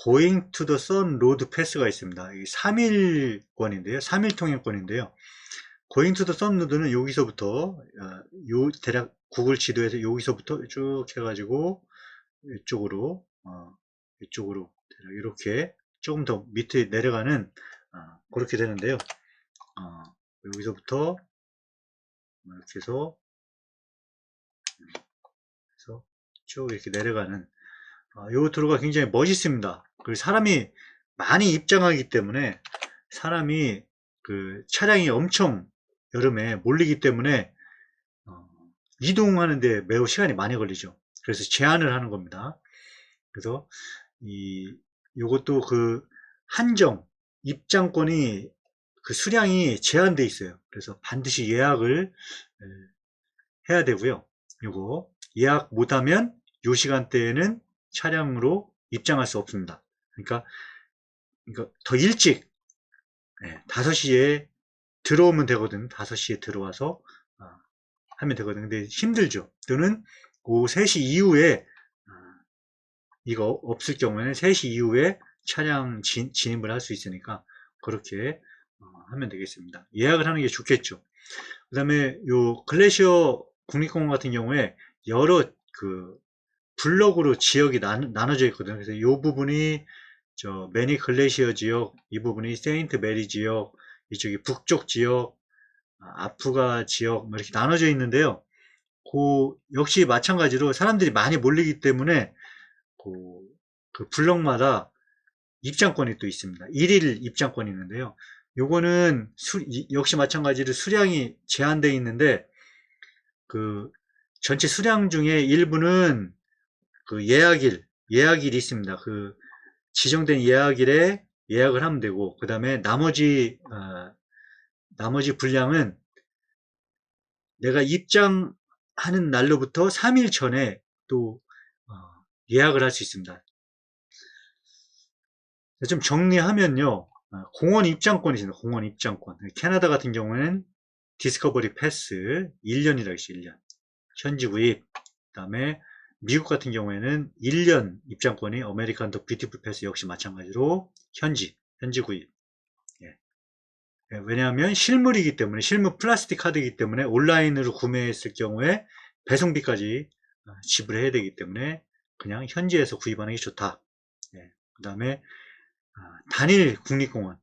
Going to the Sun 로드 패스가 있습니다. 이게 3일권인데요. 3일 통행권인데요. Going to the Sun 로드는 여기서부터 대략 구글 지도에서 여기서부터 쭉 해가지고 이쪽으로 대략 이렇게 조금 더 밑에 내려가는 그렇게 되는데요. 여기서부터 이렇게 해서 쭉 이렇게 내려가는 요 도로가 굉장히 멋있습니다. 그리고 사람이 많이 입장하기 때문에 사람이 그 차량이 엄청 여름에 몰리기 때문에 이동하는데 매우 시간이 많이 걸리죠. 그래서 제한을 하는 겁니다. 그래서 요것도 그 한정 입장권이 그 수량이 제한돼 있어요. 그래서 반드시 예약을 해야 되고요. 요거 예약 못하면 요 시간대에는 차량으로 입장할 수 없습니다. 그러니까 더 일찍 5시에 들어오면 되거든. 5시에 들어와서 하면 되거든. 근데 힘들죠. 또는 그 3시 이후에 이거 없을 경우에는 3시 이후에 차량 진입을 할 수 있으니까 그렇게 하면 되겠습니다. 예약을 하는 게 좋겠죠. 그 다음에 요 글래시어 국립공원 같은 경우에 여러 그 블록으로 지역이 나눠져 있거든요. 그래서 이 부분이 매니 글래시어 지역, 이 부분이 세인트 메리 지역, 이쪽이 북쪽 지역, 아프가 지역 뭐 이렇게 나눠져 있는데요. 역시 마찬가지로 사람들이 많이 몰리기 때문에 그 블록마다 입장권이 또 있습니다. 1일 입장권이 있는데요. 요거는 역시 마찬가지로 수량이 제한되어 있는데 그 전체 수량 중에 일부는 그 예약일이 있습니다. 그 지정된 예약일에 예약을 하면 되고, 그 다음에 나머지 분량은 내가 입장하는 날로부터 3일 전에 또 예약을 할 수 있습니다. 좀 정리하면요, 공원 입장권이 있습니다. 공원 입장권. 캐나다 같은 경우에는 디스커버리 패스 1년이라고 있어요. 1년 현지 구입. 그 다음에 미국 같은 경우에는 1년 입장권이 아메리칸 더 뷰티풀 패스 역시 마찬가지로 현지 구입. 예. 왜냐하면 실물이기 때문에, 실물 플라스틱 카드이기 때문에 온라인으로 구매했을 경우에 배송비까지 지불해야 되기 때문에 그냥 현지에서 구입하는 게 좋다. 예. 그 다음에 단일 국립공원은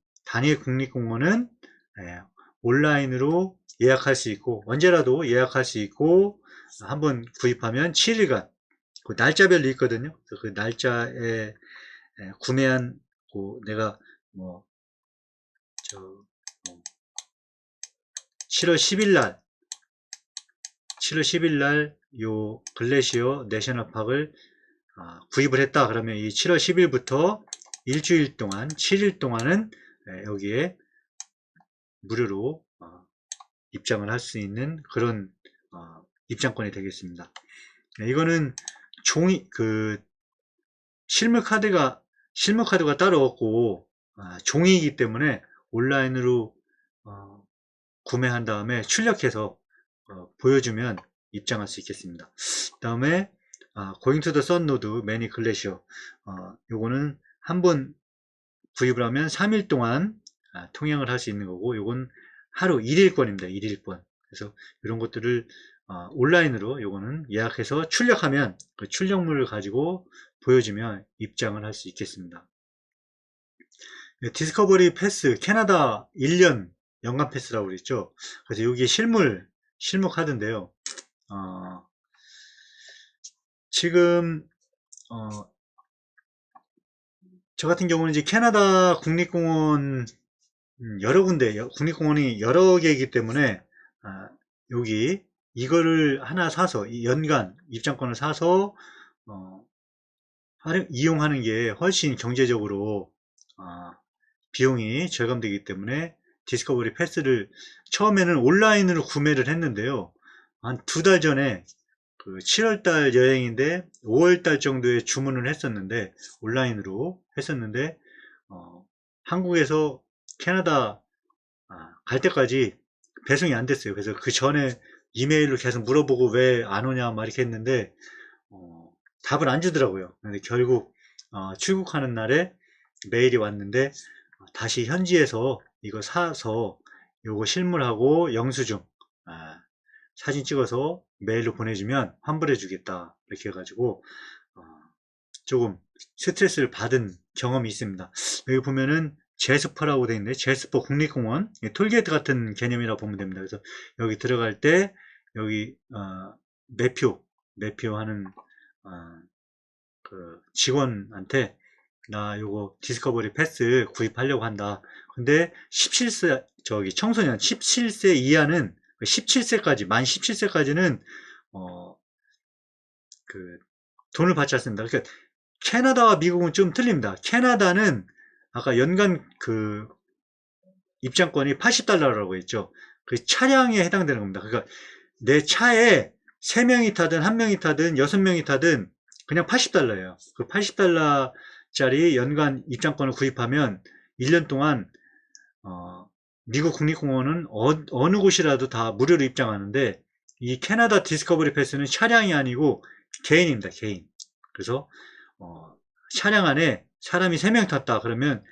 온라인으로 예약할 수 있고, 언제라도 예약할 수 있고, 한번 구입하면 7일간 그 날짜별로 있거든요. 그래서 그 날짜에 구매한 내가 뭐 7월 10일 날 요 글래시어 내셔널 파크를 구입을 했다. 그러면 이 7월 10일부터 일주일 동안 7일 동안은 여기에 무료로 입장을 할 수 있는 그런 입장권이 되겠습니다. 이거는 실물 카드가 따로 없고 종이이기 때문에 온라인으로 구매한 다음에 출력해서 보여주면 입장할 수 있겠습니다. 그 다음에 Going to the Sun Node Many Glacier, 요거는 한번 구입을 하면 3일 동안 통행을 할 수 있는 거고, 요건 하루 1일권입니다. 1일권. 그래서 이런 것들을 온라인으로 요거는 예약해서 출력하면 그 출력물을 가지고 보여주면 입장을 할 수 있겠습니다. 디스커버리 패스 캐나다 1년 연간 패스라고 그랬죠. 그래서 여기 실물 카드인데요. 지금 저 같은 경우는 이제 캐나다 국립공원 국립공원이 여러 개이기 때문에 여기 이거를 하나 사서 연간 입장권을 사서 이용하는 게 훨씬 경제적으로 비용이 절감되기 때문에 디스커버리 패스를 처음에는 온라인으로 구매를 했는데요. 한 2달 전에 그 7월달 여행인데 5월달 정도에 주문을 했었는데, 온라인으로 했었는데 한국에서 캐나다 갈 때까지 배송이 안 됐어요. 그래서 그 전에 이메일로 계속 물어보고 왜 안 오냐 막 이렇게 했는데 답을 안 주더라고요. 근데 결국 출국하는 날에 메일이 왔는데, 다시 현지에서 이거 사서 요거 실물하고 영수증 사진 찍어서 메일로 보내주면 환불해 주겠다 이렇게 해가지고 조금 스트레스를 받은 경험이 있습니다. 여기 보면은 제스퍼라고 되어 있는데, 제스퍼 국립공원 톨게이트 같은 개념이라고 보면 됩니다. 그래서 여기 들어갈 때 여기 매표 하는 그 직원한테 나 요거 디스커버리 패스 구입하려고 한다. 근데 17세 청소년 17세 이하는 17세까지 만 17세까지는 그 돈을 받지 않습니다. 그러니까 캐나다와 미국은 좀 틀립니다. 캐나다는 아까 연간 그 입장권이 $80라고 했죠. 그 차량에 해당되는 겁니다. 그러니까 내 차에 3명이 타든 1명이 타든 6명이 타든 그냥 $80예요. 그 $80짜리 연간 입장권을 구입하면 1년 동안 미국 국립공원은 어느 곳이라도 다 무료로 입장하는데, 이 캐나다 디스커버리 패스는 차량이 아니고 개인입니다. 개인. 그래서 차량 안에 사람이 3명 탔다 그러면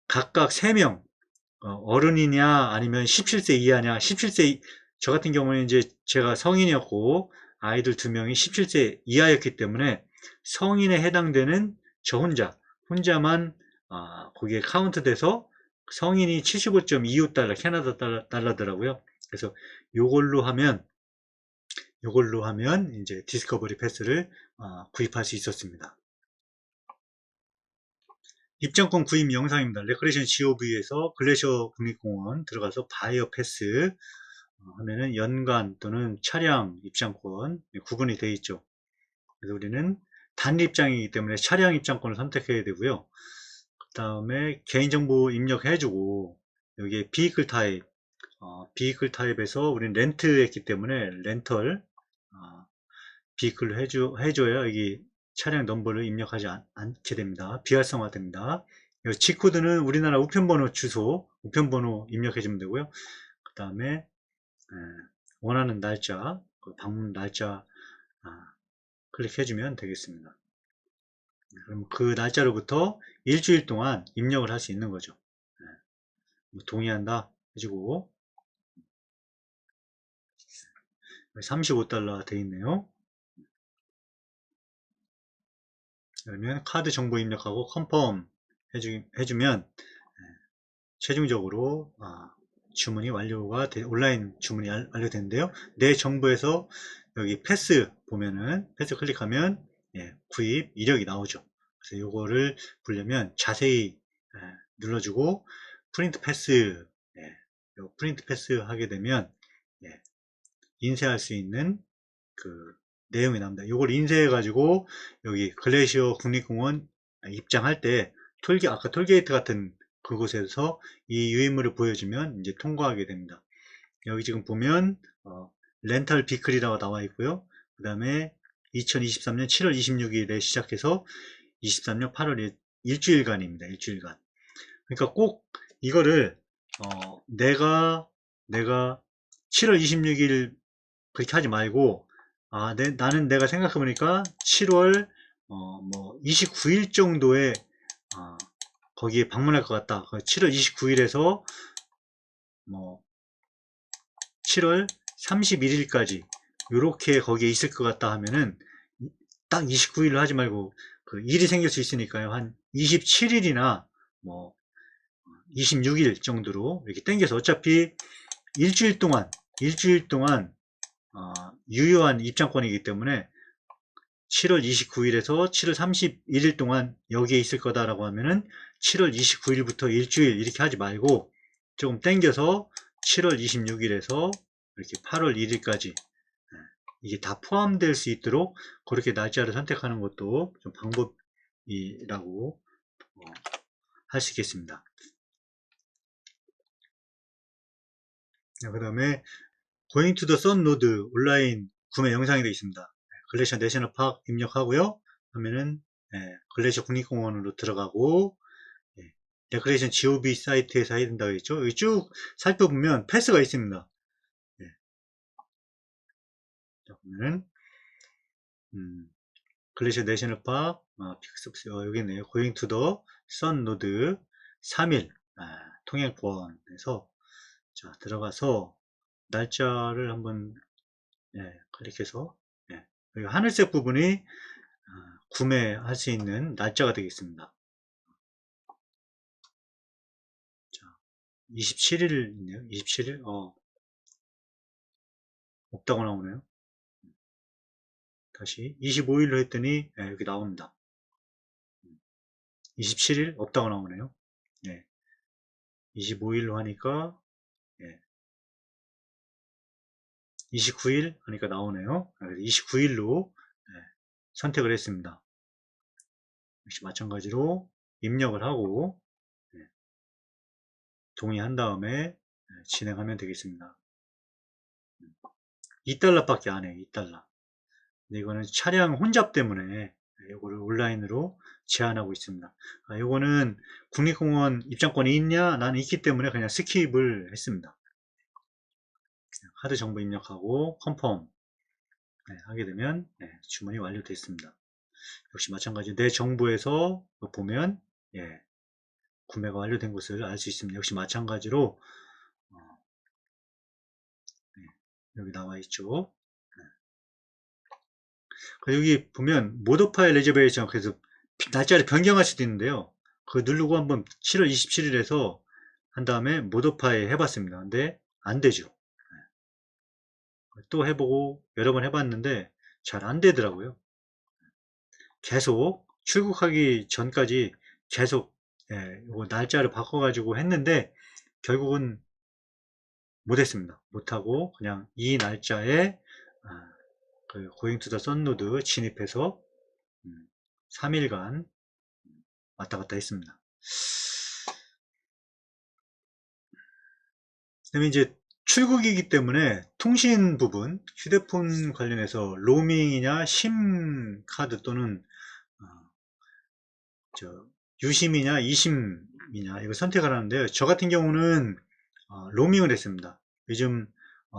각각 3명, 어른이냐 아니면 17세 이하냐. 저 같은 경우는 이제 제가 성인이었고 아이들 2명이 17세 이하였기 때문에 성인에 해당되는 저 혼자만 거기에 카운트 돼서 성인이 75.25달러 캐나다 달러더라고요. 그래서 요걸로 하면 이제 디스커버리 패스를 구입할 수 있었습니다. 입장권 구입 영상입니다. 레크레이션 GOV에서 글래셔 국립공원 들어가서 바이어 패스 하면은 연간 또는 차량 입장권 구분이 되어 있죠. 그래서 우리는 단일 입장이기 때문에 차량 입장권을 선택해야 되고요. 그 다음에 개인정보 입력해주고, 여기에 비이클 타입, 비이클 타입에서 우리는 렌트 했기 때문에 렌털, 비이클로 해줘야 여기 차량 넘버를 입력하지 않게 됩니다. 비활성화 됩니다. G코드는 우리나라 우편번호 주소, 우편번호 입력해주면 되고요. 그 다음에 원하는 날짜, 방문 날짜 클릭해주면 되겠습니다. 그럼 그 날짜로부터 일주일 동안 입력을 할 수 있는 거죠. 동의한다 해주고 35달러 되어 있네요. 그러면 카드 정보 입력하고 컨펌 해주면 최종적으로 주문이 완료가 온라인 주문이 완료되는데요. 내 정보에서 여기 패스 보면은 패스 클릭하면 구입 이력이 나오죠. 그래서 이거를 보려면 자세히 눌러주고 프린트 패스 프린트 패스 하게 되면 인쇄할 수 있는 그 내용이 나옵니다. 이걸 인쇄해 가지고 여기 글래시어 국립공원 입장할 때 아까 톨게이트 같은 그곳에서 이 유인물을 보여주면 이제 통과하게 됩니다. 여기 지금 보면 렌탈 비클이라고 나와 있고요. 그 다음에 2023년 7월 26일에 시작해서 23년 8월 일주일간입니다. 일주일간. 그러니까 꼭 이거를 내가 7월 26일 그렇게 하지 말고 나는 내가 생각해 보니까 7월 29일 정도에 거기에 방문할 것 같다. 7월 29일에서 뭐 7월 31일까지 이렇게 거기에 있을 것 같다 하면은 딱 29일로 하지 말고 그 일이 생길 수 있으니까요. 한 27일이나 뭐 26일 정도로 이렇게 당겨서 어차피 일주일 동안 유효한 입장권이기 때문에 7월 29일에서 7월 31일 동안 여기에 있을 거다라고 하면은 7월 29일부터 일주일 이렇게 하지 말고 조금 당겨서 7월 26일에서 이렇게 8월 1일까지 이게 다 포함될 수 있도록 그렇게 날짜를 선택하는 것도 좀 방법이라고 할 수 있겠습니다. 그 다음에 Going to the Sun Node 온라인 구매 영상이 되어 있습니다. 글래시어 내셔널 파크 입력하고요. 하면은 글래시어 국립공원으로 들어가고 레크레이션 GOV 사이트에서 해야 된다고 했죠. 여기 쭉 살펴보면 패스가 있습니다. 자, 보면은 글래시어 내셔널 파크 여기 있네요. Going to the Sun Node 3일 통행권에서 자 들어가서 날짜를 한번 클릭해서 여기 하늘색 부분이 구매할 수 있는 날짜가 되겠습니다. 자, 27일이네요. 27일? 없다고 나오네요. 다시 25일로 했더니 여기 나옵니다. 27일 없다고 나오네요. 25일로 하니까 29일 하니까 나오네요. 29일로 선택을 했습니다. 역시 마찬가지로 입력을 하고 동의한 다음에 진행하면 되겠습니다. 2달러 밖에 안 해요. 2달러. 근데 이거는 차량 혼잡 때문에 이거를 온라인으로 제한하고 있습니다. 이거는 국립공원 입장권이 있냐? 나는 있기 때문에 그냥 스킵을 했습니다. 카드 정보 입력하고 컨펌 하게 되면 주문이 완료됐습니다. 역시 마찬가지 내 정보에서 보면 구매가 완료된 것을 알 수 있습니다. 역시 마찬가지로 여기 나와 있죠. 여기 보면 모더파일 레저베이션 그래서 날짜를 변경할 수도 있는데요. 그거 누르고 한번 7월 27일에서 한 다음에 모더파일 해봤습니다. 근데 안 되죠. 또 해보고 여러 번 해봤는데 잘 안 되더라고요. 계속 출국하기 전까지 계속 이거 날짜를 바꿔가지고 했는데 결국은 못했습니다. 못하고 그냥 이 날짜에 그 Going to the Sun Node 진입해서 3일간 왔다 갔다 했습니다. 그다음에 이제 출국이기 때문에 통신 부분, 휴대폰 관련해서 로밍이냐 심 카드 또는 어, 저 유심이냐 이심이냐 이거 선택을 하는데요. 저 같은 경우는 로밍을 했습니다. 요즘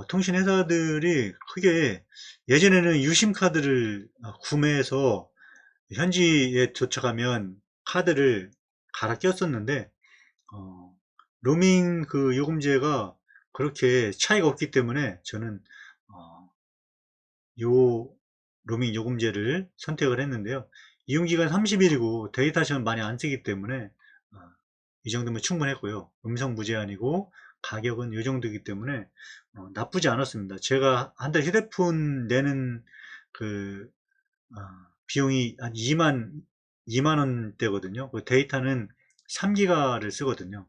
통신 회사들이 크게 예전에는 유심 카드를 구매해서 현지에 도착하면 카드를 갈아 꼈었는데 로밍 그 요금제가 그렇게 차이가 없기 때문에 저는 요 로밍 요금제를 선택을 했는데요. 이용기간 30일이고 데이터 시간 많이 안 쓰기 때문에 이 정도면 충분했고요. 음성 무제한이고 가격은 이 정도이기 때문에 나쁘지 않았습니다. 제가 한 달 휴대폰 내는 그 비용이 한 2만 원대거든요. 그 데이터는 3기가를 쓰거든요.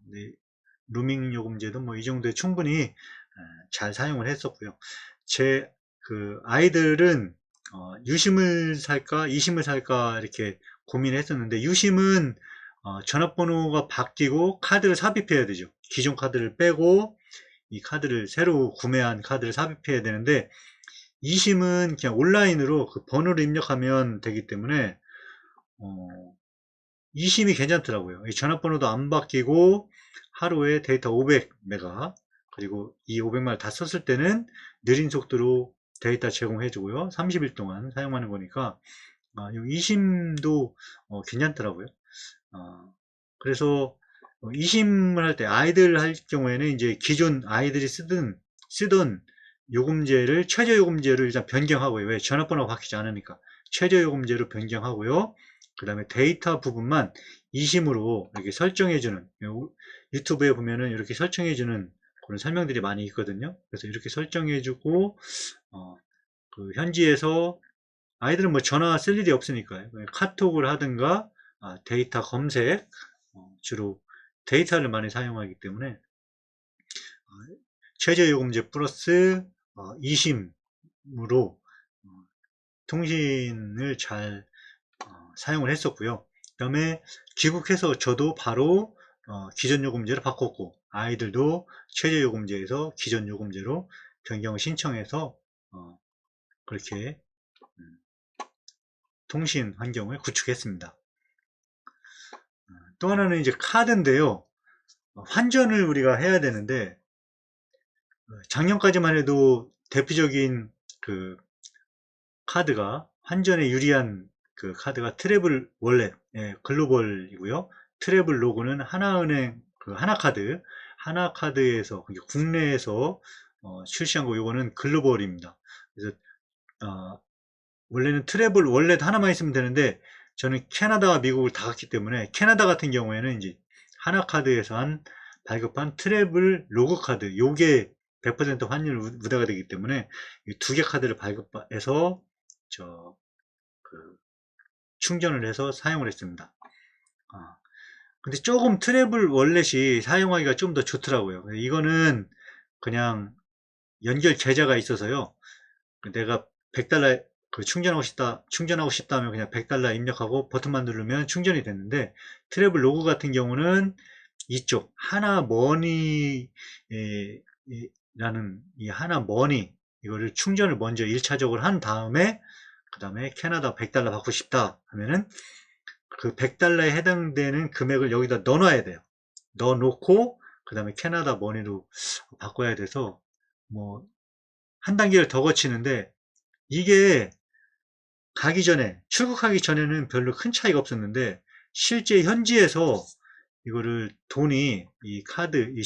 로밍 요금제도 뭐 이 정도에 충분히 잘 사용을 했었고요. 제 그 아이들은 유심을 살까 이심을 살까 이렇게 고민했었는데 유심은 전화번호가 바뀌고 카드를 삽입해야 되죠. 기존 카드를 빼고 이 카드를 새로 구매한 카드를 삽입해야 되는데 이심은 그냥 온라인으로 그 번호를 입력하면 되기 때문에 이심이 괜찮더라고요. 이 전화번호도 안 바뀌고 하루에 데이터 500메가 그리고 이 500마를 다 썼을 때는 느린 속도로 데이터 제공해 주고요. 30일 동안 사용하는 거니까 이심도 괜찮더라고요. 그래서 이심을 할 때 아이들 할 경우에는 이제 기존 아이들이 쓰던 요금제를 최저 요금제를 일단 변경하고요. 왜? 전화번호가 바뀌지 않으니까 최저 요금제로 변경하고요. 그 다음에 데이터 부분만 이심으로 이렇게 설정해주는 유튜브에 보면은 이렇게 설정해주는 그런 설명들이 많이 있거든요. 그래서 이렇게 설정해주고 그 현지에서 아이들은 뭐 전화 쓸 일이 없으니까요. 카톡을 하든가 데이터 검색 주로 데이터를 많이 사용하기 때문에 최저 요금제 플러스 이심으로 통신을 잘 사용을 했었고요. 그 다음에 귀국해서 저도 바로 기존 요금제로 바꿨고 아이들도 최저 요금제에서 기존 요금제로 변경을 신청해서 그렇게 통신 환경을 구축했습니다. 또 하나는 이제 카드인데요. 환전을 우리가 해야 되는데 작년까지만 해도 대표적인 그 카드가 환전에 유리한 그 카드가 트래블 월렛 글로벌이고요. 트래블 로고는 하나은행 그 하나카드에서 국내에서 출시한 거 요거는 글로벌입니다. 그래서 원래는 트래블 월렛 하나만 있으면 되는데 저는 캐나다와 미국을 다 갔기 때문에 캐나다 같은 경우에는 이제 하나카드에서 발급한 트래블 로그 카드 요게 100% 환율 무대가 되기 때문에 두 개 카드를 발급해서 그 충전을 해서 사용을 했습니다. 근데 조금 트래블 월렛이 사용하기가 좀 더 좋더라고요. 이거는 그냥 연결 계좌가 있어서요. 내가 100달러 충전하고 싶다 하면 그냥 100달러 입력하고 버튼만 누르면 충전이 됐는데 트래블 로그 같은 경우는 이쪽 하나머니 라는 이 하나머니 이거를 충전을 먼저 1차적으로 한 다음에 그 다음에 캐나다 100달러 받고 싶다 하면은 그 100달러에 해당되는 금액을 여기다 넣어 놔야 돼요. 넣어 놓고 그 다음에 캐나다 머니로 바꿔야 돼서 뭐 한 단계를 더 거치는데 이게 출국하기 전에는 별로 큰 차이가 없었는데 실제 현지에서 이거를 돈이 이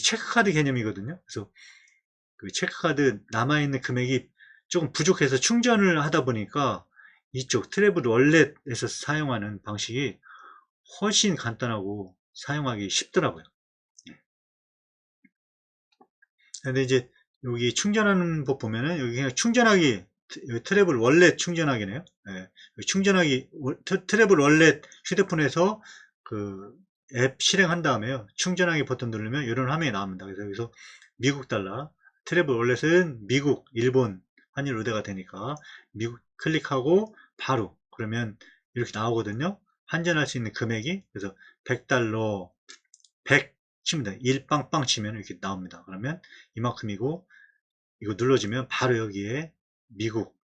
체크카드 개념이거든요. 그래서 그 체크카드 남아있는 금액이 조금 부족해서 충전을 하다 보니까 이쪽 트래블 월렛에서 사용하는 방식이 훨씬 간단하고 사용하기 쉽더라고요. 근데 이제 여기 충전하는 법 보면은 여기 그냥 충전하기 트래블 월렛 충전하기네요. 네. 충전하기 트래블 월렛 휴대폰에서 그 앱 실행한 다음에요. 충전하기 버튼 누르면 이런 화면이 나옵니다. 그래서 여기서 미국 달러 트래블 월렛은 미국, 일본 환율 우대가 되니까 미국 클릭하고 바로 그러면 이렇게 나오거든요. 환전할 수 있는 금액이 그래서 100달러 100 칩니다. 1빵빵 치면 이렇게 나옵니다. 그러면 이만큼이고, 이거 눌러주면 바로 여기에 미국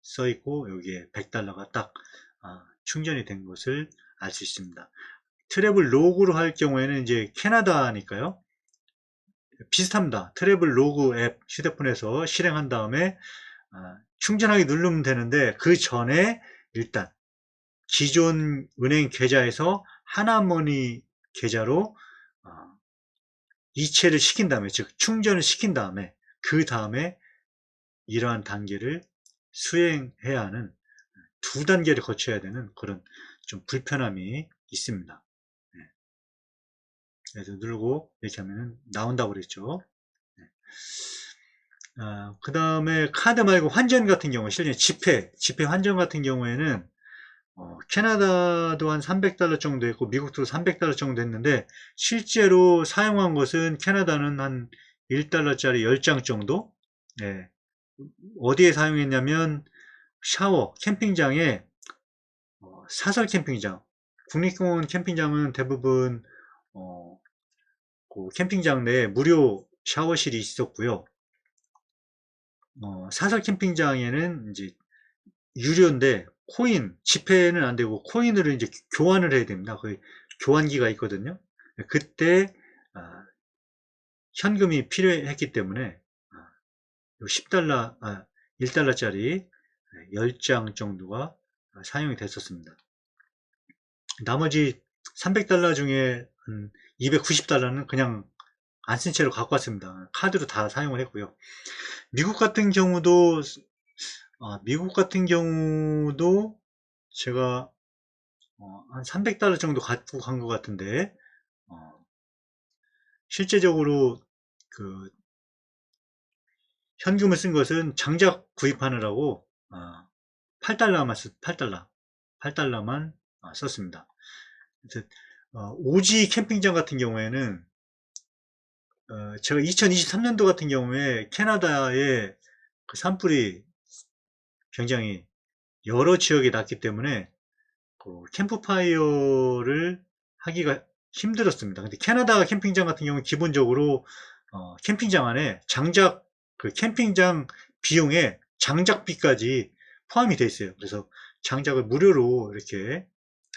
써있고, 여기에 100달러가 딱 충전이 된 것을 알 수 있습니다. 트래블 로그로 할 경우에는 이제 캐나다니까요. 비슷합니다. 트래블 로그 앱 휴대폰에서 실행한 다음에 충전하기 누르면 되는데, 그 전에 일단 기존 은행 계좌에서 하나머니 계좌로 이체를 시킨 다음에, 즉 충전을 시킨 다음에, 그 다음에 이러한 단계를 수행해야 하는, 두 단계를 거쳐야 되는 그런 좀 불편함이 있습니다. 네. 그래서 누르고 이렇게 하면 나온다고 그랬죠. 네. 그 다음에 카드 말고 환전 같은 경우, 실제 지폐 환전 같은 경우에는 캐나다도 한 300달러 정도 했고 미국도 300달러 정도 했는데, 실제로 사용한 것은 캐나다는 한 1달러짜리 10장 정도. 네. 어디에 사용했냐면 샤워 캠핑장에, 사설 캠핑장, 국립공원 캠핑장은 대부분 그 캠핑장 내에 무료 샤워실이 있었고요. 사설 캠핑장에는 이제 유료인데 지폐는 안 되고 코인으로 이제 교환을 해야 됩니다. 그 교환기가 있거든요. 그때 현금이 필요했기 때문에 10달러, 1달러짜리 10장 정도가 사용이 됐었습니다. 나머지 300달러 중에 290달러는 그냥 안 쓴 채로 갖고 왔습니다. 카드로 다 사용을 했고요. 미국 같은 경우도 제가 한 300달러 정도 갖고 간 것 같은데, 실제적으로 그 현금을 쓴 것은 장작 구입하느라고 8달러만 썼습니다. 오지 캠핑장 같은 경우에는 제가 2023년도 같은 경우에 캐나다의 그 산불이 굉장히 여러 지역에 났기 때문에 캠프파이어를 하기가 힘들었습니다. 근데 캐나다 캠핑장 같은 경우는 기본적으로 캠핑장 안에 캠핑장 비용에 장작비까지 포함이 되어 있어요. 그래서 장작을 무료로 이렇게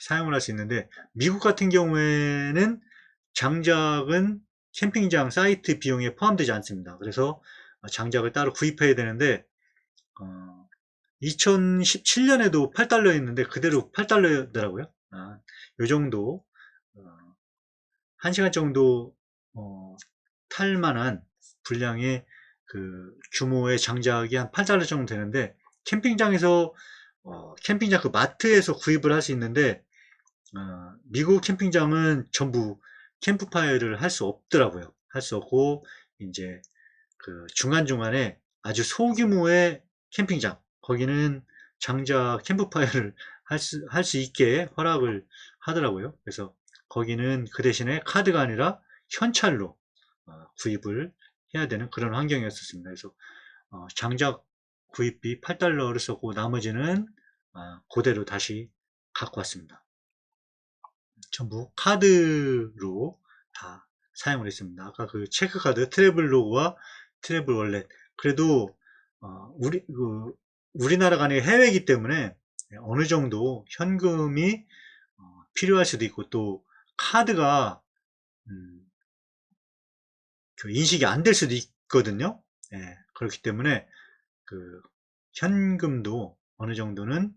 사용을 할 수 있는데, 미국 같은 경우에는 장작은 캠핑장 사이트 비용에 포함되지 않습니다. 그래서 장작을 따로 구입해야 되는데, 2017년에도 8달러였는데 그대로 8달러더라고요. 요 정도 1시간 정도 탈만한 분량의 그 규모의 장작이 한 8달러 정도 되는데, 캠핑장에서 캠핑장 그 마트에서 구입을 할 수 있는데, 미국 캠핑장은 전부 캠프파이어를 할 수 없더라고요. 할 수 없고, 이제 그 중간중간에 아주 소규모의 캠핑장, 거기는 장작 캠프파이어를 할 수 있게 허락을 하더라고요. 그래서 거기는 그 대신에 카드가 아니라 현찰로 구입을 해야 되는 그런 환경이었습니다. 그래서 장작 구입비 8달러를 썼고, 나머지는 그대로 다시 갖고 왔습니다. 전부 카드로 다 사용을 했습니다. 아까 그 체크카드, 트래블로그와 트래블 월렛. 그래도 우리나라가 아니라 해외이기 때문에 어느 정도 현금이 필요할 수도 있고, 또 카드가 그 인식이 안 될 수도 있거든요. 예, 그렇기 때문에 그 현금도 어느 정도는,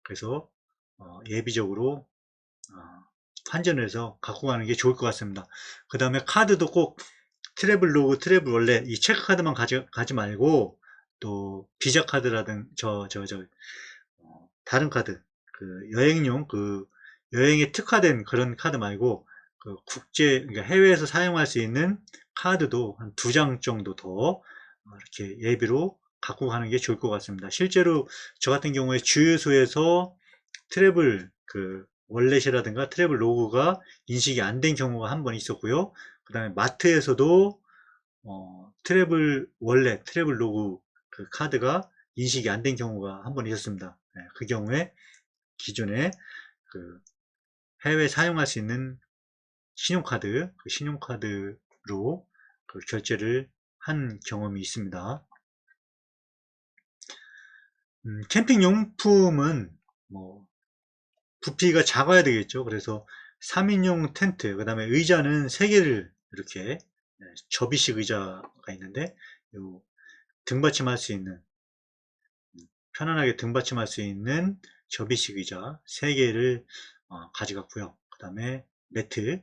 그래서 예비적으로 환전을 해서 갖고 가는 게 좋을 것 같습니다. 그 다음에 카드도 꼭 트래블 로그, 트래블 월렛, 이 체크 카드만 가지 말고, 또 비자 카드라든 다른 카드, 그 여행용 그 여행에 특화된 그런 카드 말고, 그 그러니까 해외에서 사용할 수 있는 카드도 한 2장 정도 더 이렇게 예비로 갖고 가는 게 좋을 것 같습니다. 실제로 저 같은 경우에 주유소에서 트래블 그 월렛이라든가 트래블 로그가 인식이 안 된 경우가 한 번 있었고요. 그 다음에 마트에서도 트래블 월렛, 트래블 로그 그 카드가 인식이 안 된 경우가 한 번 있었습니다. 네, 그 경우에 기존에 그 해외 사용할 수 있는 신용카드, 그 신용카드로 그 결제를 한 경험이 있습니다. 캠핑 용품은 뭐 부피가 작아야 되겠죠. 그래서 3인용 텐트, 그 다음에 의자는 3개를 이렇게 접이식 의자가 있는데 요 등받침할 수 있는, 편안하게 등받침할 수 있는 접이식 의자 3개를 가져갔고요. 그 다음에 매트,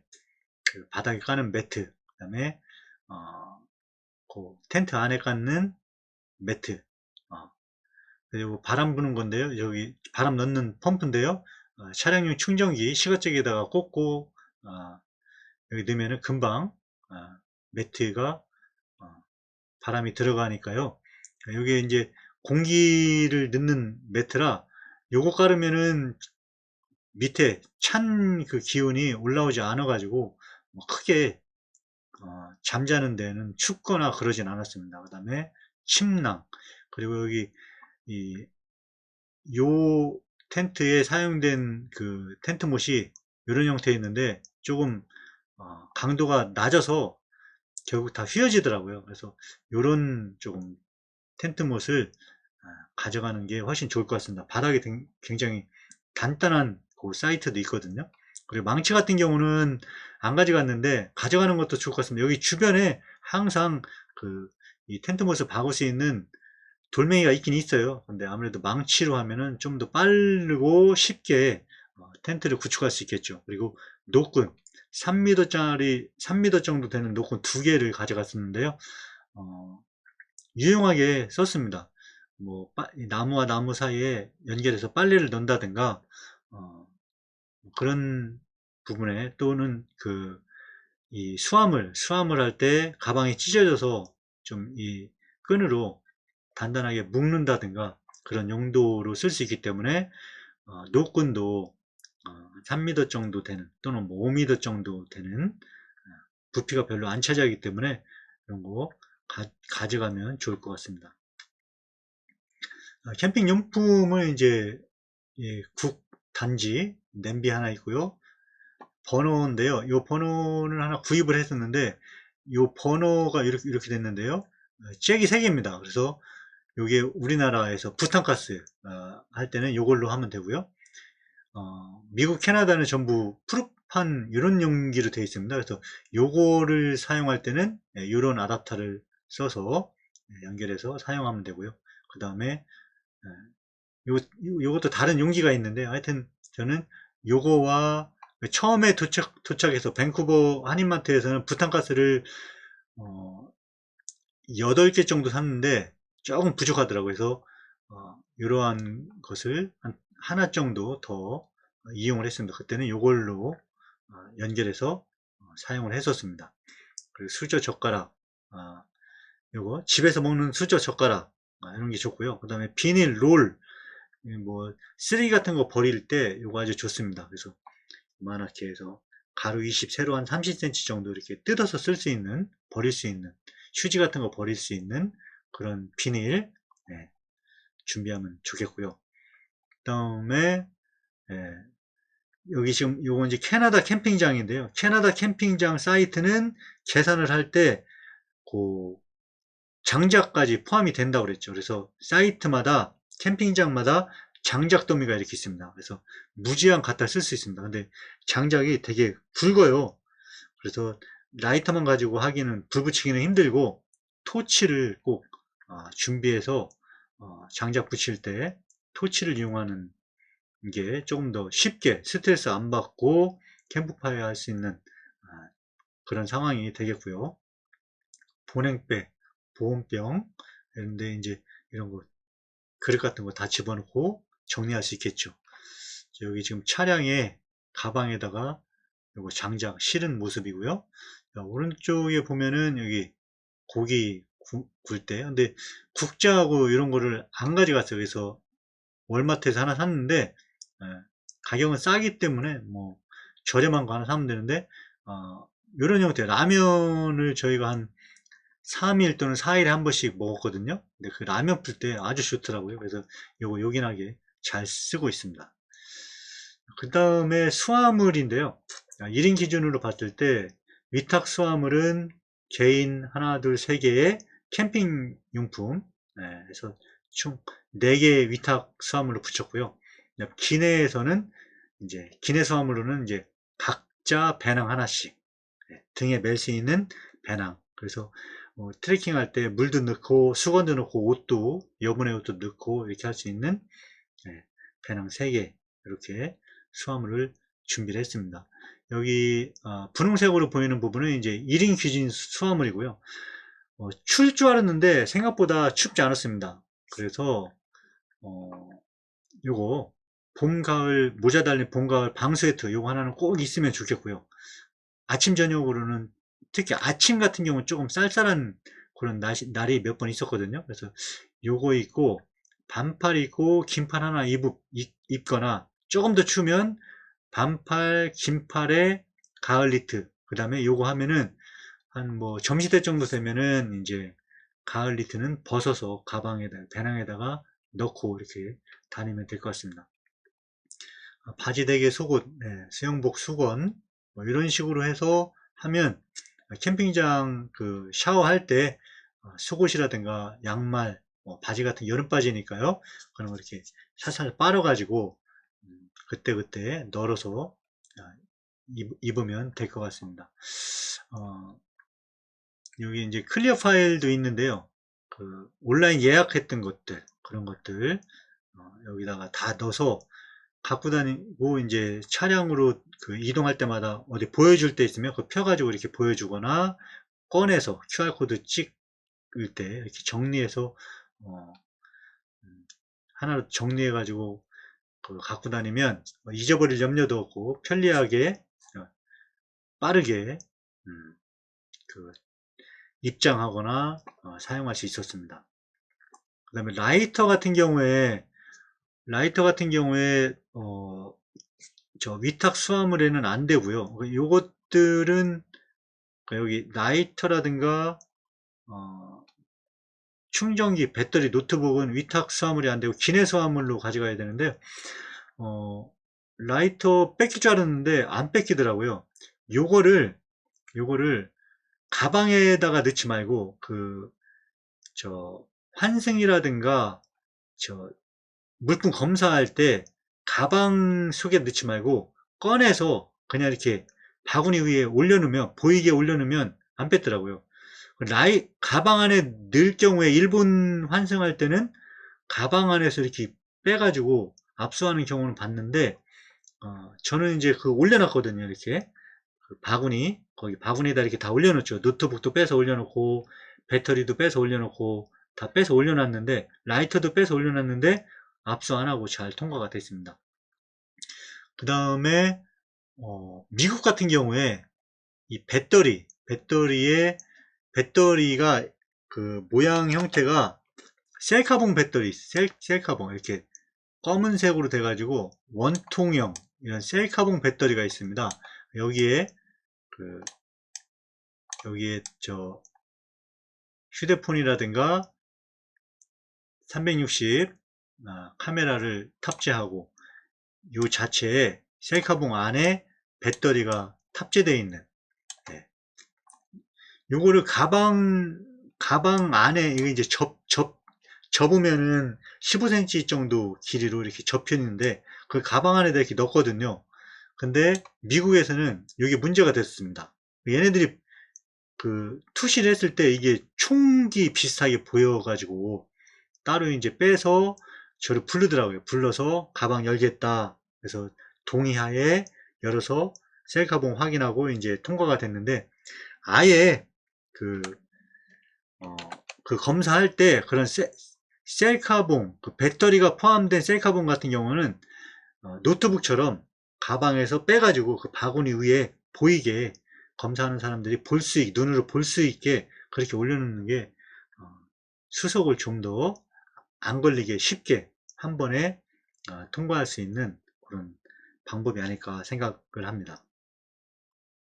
그 바닥에 까는 매트, 그 다음에 그 텐트 안에 깔는 매트, 그리고 바람 부는 건데요. 여기 바람 넣는 펌프인데요. 차량용 충전기 시가잭에다가 꽂고 여기 넣으면은 금방 매트가 바람이 들어가니까요. 여기에 이제 공기를 넣는 매트라 요거 깔으면은 밑에 찬 그 기운이 올라오지 않아 가지고 뭐 크게 잠자는 데는 춥거나 그러진 않았습니다. 그 다음에 침낭, 그리고 여기 이 요 텐트에 사용된 그 텐트못이 이런 형태에 있는데 조금 강도가 낮아서 결국 다 휘어지더라고요. 그래서 요런 조금 텐트못을 가져가는 게 훨씬 좋을 것 같습니다. 바닥이 굉장히 단단한 그 사이트도 있거든요. 그리고 망치 같은 경우는 안 가져갔는데 가져가는 것도 좋을 것 같습니다. 여기 주변에 항상 그 이 텐트못을 박을 수 있는 돌멩이가 있긴 있어요. 근데 아무래도 망치로 하면은 좀 더 빠르고 쉽게 텐트를 구축할 수 있겠죠. 그리고 노끈 3m짜리 3m 정도 되는 노끈 2개를 가져갔었는데요. 유용하게 썼습니다. 뭐 나무와 나무 사이에 연결해서 빨래를 넣는다든가 그런 부분에, 또는 그 이 수화물 할 때 가방이 찢어져서 좀 이 끈으로 단단하게 묶는다든가 그런 용도로 쓸 수 있기 때문에 노끈도 3m 정도 되는, 또는 뭐 5m 정도 되는 부피가 별로 안 차지하기 때문에 이런 거 가져가면 좋을 것 같습니다. 캠핑 용품은 이제 국 단지 냄비 하나 있고요. 버너인데요. 이 버너를 하나 구입을 했었는데 이 버너가 이렇게 됐는데요. 잭이 3개입니다. 그래서 이게 우리나라에서 부탄가스 할 때는 이걸로 하면 되고요. 미국, 캐나다는 전부 프로판 이런 용기로 되어 있습니다. 그래서 요거를 사용할 때는 이런 아답터를 써서 연결해서 사용하면 되고요. 그 다음에 요것도 다른 용기가 있는데, 하여튼 저는 요거와 처음에 도착해서 밴쿠버 한인마트에서는 부탄가스를 8개 정도 샀는데 조금 부족하더라고요. 그래서 이러한 것을 하나 정도 더 이용을 했습니다. 그때는 이걸로 연결해서 사용을 했었습니다. 그리고 수저 젓가락, 요거 집에서 먹는 수저 젓가락 이런 게 좋고요. 그 다음에 비닐 롤, 뭐 쓰레기 같은 거 버릴 때 요거 아주 좋습니다. 그래서 이만하게 해서 가로 20, 세로 한 30cm 정도 이렇게 뜯어서 쓸 수 있는, 버릴 수 있는, 휴지 같은 거 버릴 수 있는 그런 비닐 준비하면 좋겠고요. 그 다음에 여기 지금 요거 이제 캐나다 캠핑장인데요. 캐나다 캠핑장 사이트는 계산을 할 때 그 장작까지 포함이 된다고 그랬죠. 그래서 사이트마다, 캠핑장마다 장작 더미가 이렇게 있습니다. 그래서 무제한 갖다 쓸 수 있습니다. 근데 장작이 되게 굵어요. 그래서 라이터만 가지고 하기는, 불 붙이기는 힘들고 토치를 꼭 준비해서 장작 붙일 때 토치를 이용하는 게 조금 더 쉽게 스트레스 안 받고 캠프파이어 할 수 있는 그런 상황이 되겠고요. 보냉배, 보온병, 이런데 이제 이런 거 그릇 같은 거 다 집어넣고 정리할 수 있겠죠. 여기 지금 차량에 가방에다가 요거 장작 실은 모습이고요. 자, 오른쪽에 보면은 여기 고기 굴 때, 근데 국자하고 이런 거를 안 가져갔어요. 그래서 월마트에서 하나 샀는데 가격은 싸기 때문에 뭐 저렴한 거 하나 사면 되는데 이런 형태 라면을 저희가 한 3일 또는 4일에 한 번씩 먹었거든요. 근데 그 라면 풀 때 아주 좋더라고요. 그래서 요거 요긴하게 잘 쓰고 있습니다. 그 다음에 수화물인데요. 1인 기준으로 봤을 때 위탁 수화물은 개인 하나, 둘, 세 개의 캠핑 용품, 그래서 총 4개의 위탁 수화물을 붙였고요. 기내에서는 이제 기내 수화물로는 이제 각자 배낭 하나씩, 등에 멜 수 있는 배낭. 그래서 트레킹 할 때 물도 넣고 수건도 넣고 옷도 여분의 옷도 넣고 이렇게 할 수 있는 배낭 3개, 이렇게 수화물을 준비를 했습니다. 여기 분홍색으로 보이는 부분은 이제 1인 기준 수화물이고요. 추울 줄 알았는데 생각보다 춥지 않았습니다. 그래서 요거 봄, 가을, 모자 달린 봄, 가을 방스웨터 요거 하나는 꼭 있으면 좋겠고요. 아침 저녁으로는, 특히 아침 같은 경우는 조금 쌀쌀한 그런 날이 몇 번 있었거든요. 그래서 요거 입고 반팔 입고 긴팔 하나 입거나, 조금 더 추우면 반팔 긴팔에 가을 니트, 그 다음에 요거 하면은 한 뭐 점심때 정도 되면은 이제 가을 니트는 벗어서 가방에다, 배낭에다가 넣고 이렇게 다니면 될 것 같습니다. 바지 대개 속옷, 수영복 수건, 뭐 이런 식으로 해서 하면 캠핑장 그 샤워할 때 속옷이라든가 양말, 바지 같은 여름 바지니까요. 그런 거 이렇게 살살 빨아가지고 그때그때 널어서 입으면 될 것 같습니다. 여기 이제 클리어 파일도 있는데요. 그 온라인 예약했던 것들, 그런 것들 여기다가 다 넣어서 갖고 다니고, 이제 차량으로 그 이동할 때마다 어디 보여줄 때 있으면 그 펴가지고 이렇게 보여주거나, 꺼내서 QR코드 찍을 때 이렇게 정리해서 하나로 정리해 가지고 갖고 다니면 잊어버릴 염려도 없고 편리하게 빠르게 그 입장하거나 사용할 수 있었습니다. 그 다음에 라이터 같은 경우에 저 위탁 수화물에는 안 되고요. 요것들은 여기 라이터라든가 충전기, 배터리, 노트북은 위탁 수화물이 안 되고 기내 수화물로 가져가야 되는데, 라이터 뺏길 줄 알았는데 안 뺏기더라고요. 요거를 가방에다가 넣지 말고 저 환승이라든가 저 물품 검사할 때 가방 속에 넣지 말고 꺼내서 그냥 이렇게 바구니 위에 올려놓으면, 보이게 올려놓으면 안 뺐더라고요. 가방 안에 넣을 경우에 일본 환승할 때는 가방 안에서 이렇게 빼가지고 압수하는 경우는 봤는데, 저는 이제 올려놨거든요. 이렇게 거기 바구니에다 이렇게 다 올려놓죠. 노트북도 빼서 올려놓고 배터리도 빼서 올려놓고 다 빼서 올려놨는데, 라이터도 빼서 올려놨는데 압수 안 하고 잘 통과가 됐습니다. 그 다음에 미국 같은 경우에 이 배터리가 그 모양 형태가 셀카봉 배터리, 셀카봉 이렇게 검은색으로 돼가지고 원통형 이런 셀카봉 배터리가 있습니다. 여기에 저 휴대폰이라든가 360 카메라를 탑재하고, 요 자체에 셀카봉 안에 배터리가 탑재되어 있는, 요거를 가방 안에, 이게 이제 접으면은 15cm 정도 길이로 이렇게 접혀 있는데, 그 가방 안에다 이렇게 넣거든요. 근데 미국에서는 이게 문제가 됐습니다. 얘네들이 투시를 했을 때 이게 총기 비슷하게 보여가지고 따로 이제 빼서 저를 부르더라고요. 불러서 가방 열겠다. 그래서 동의하에 열어서 셀카봉 확인하고 이제 통과가 됐는데, 아예 그 검사할 때 그런 셀카봉, 배터리가 포함된 셀카봉 같은 경우는 노트북처럼 가방에서 빼가지고 그 바구니 위에 보이게, 검사하는 사람들이 눈으로 볼 수 있게 그렇게 올려놓는 게 수속을 좀 더 안 걸리게 쉽게 한 번에 통과할 수 있는 그런 방법이 아닐까 생각을 합니다.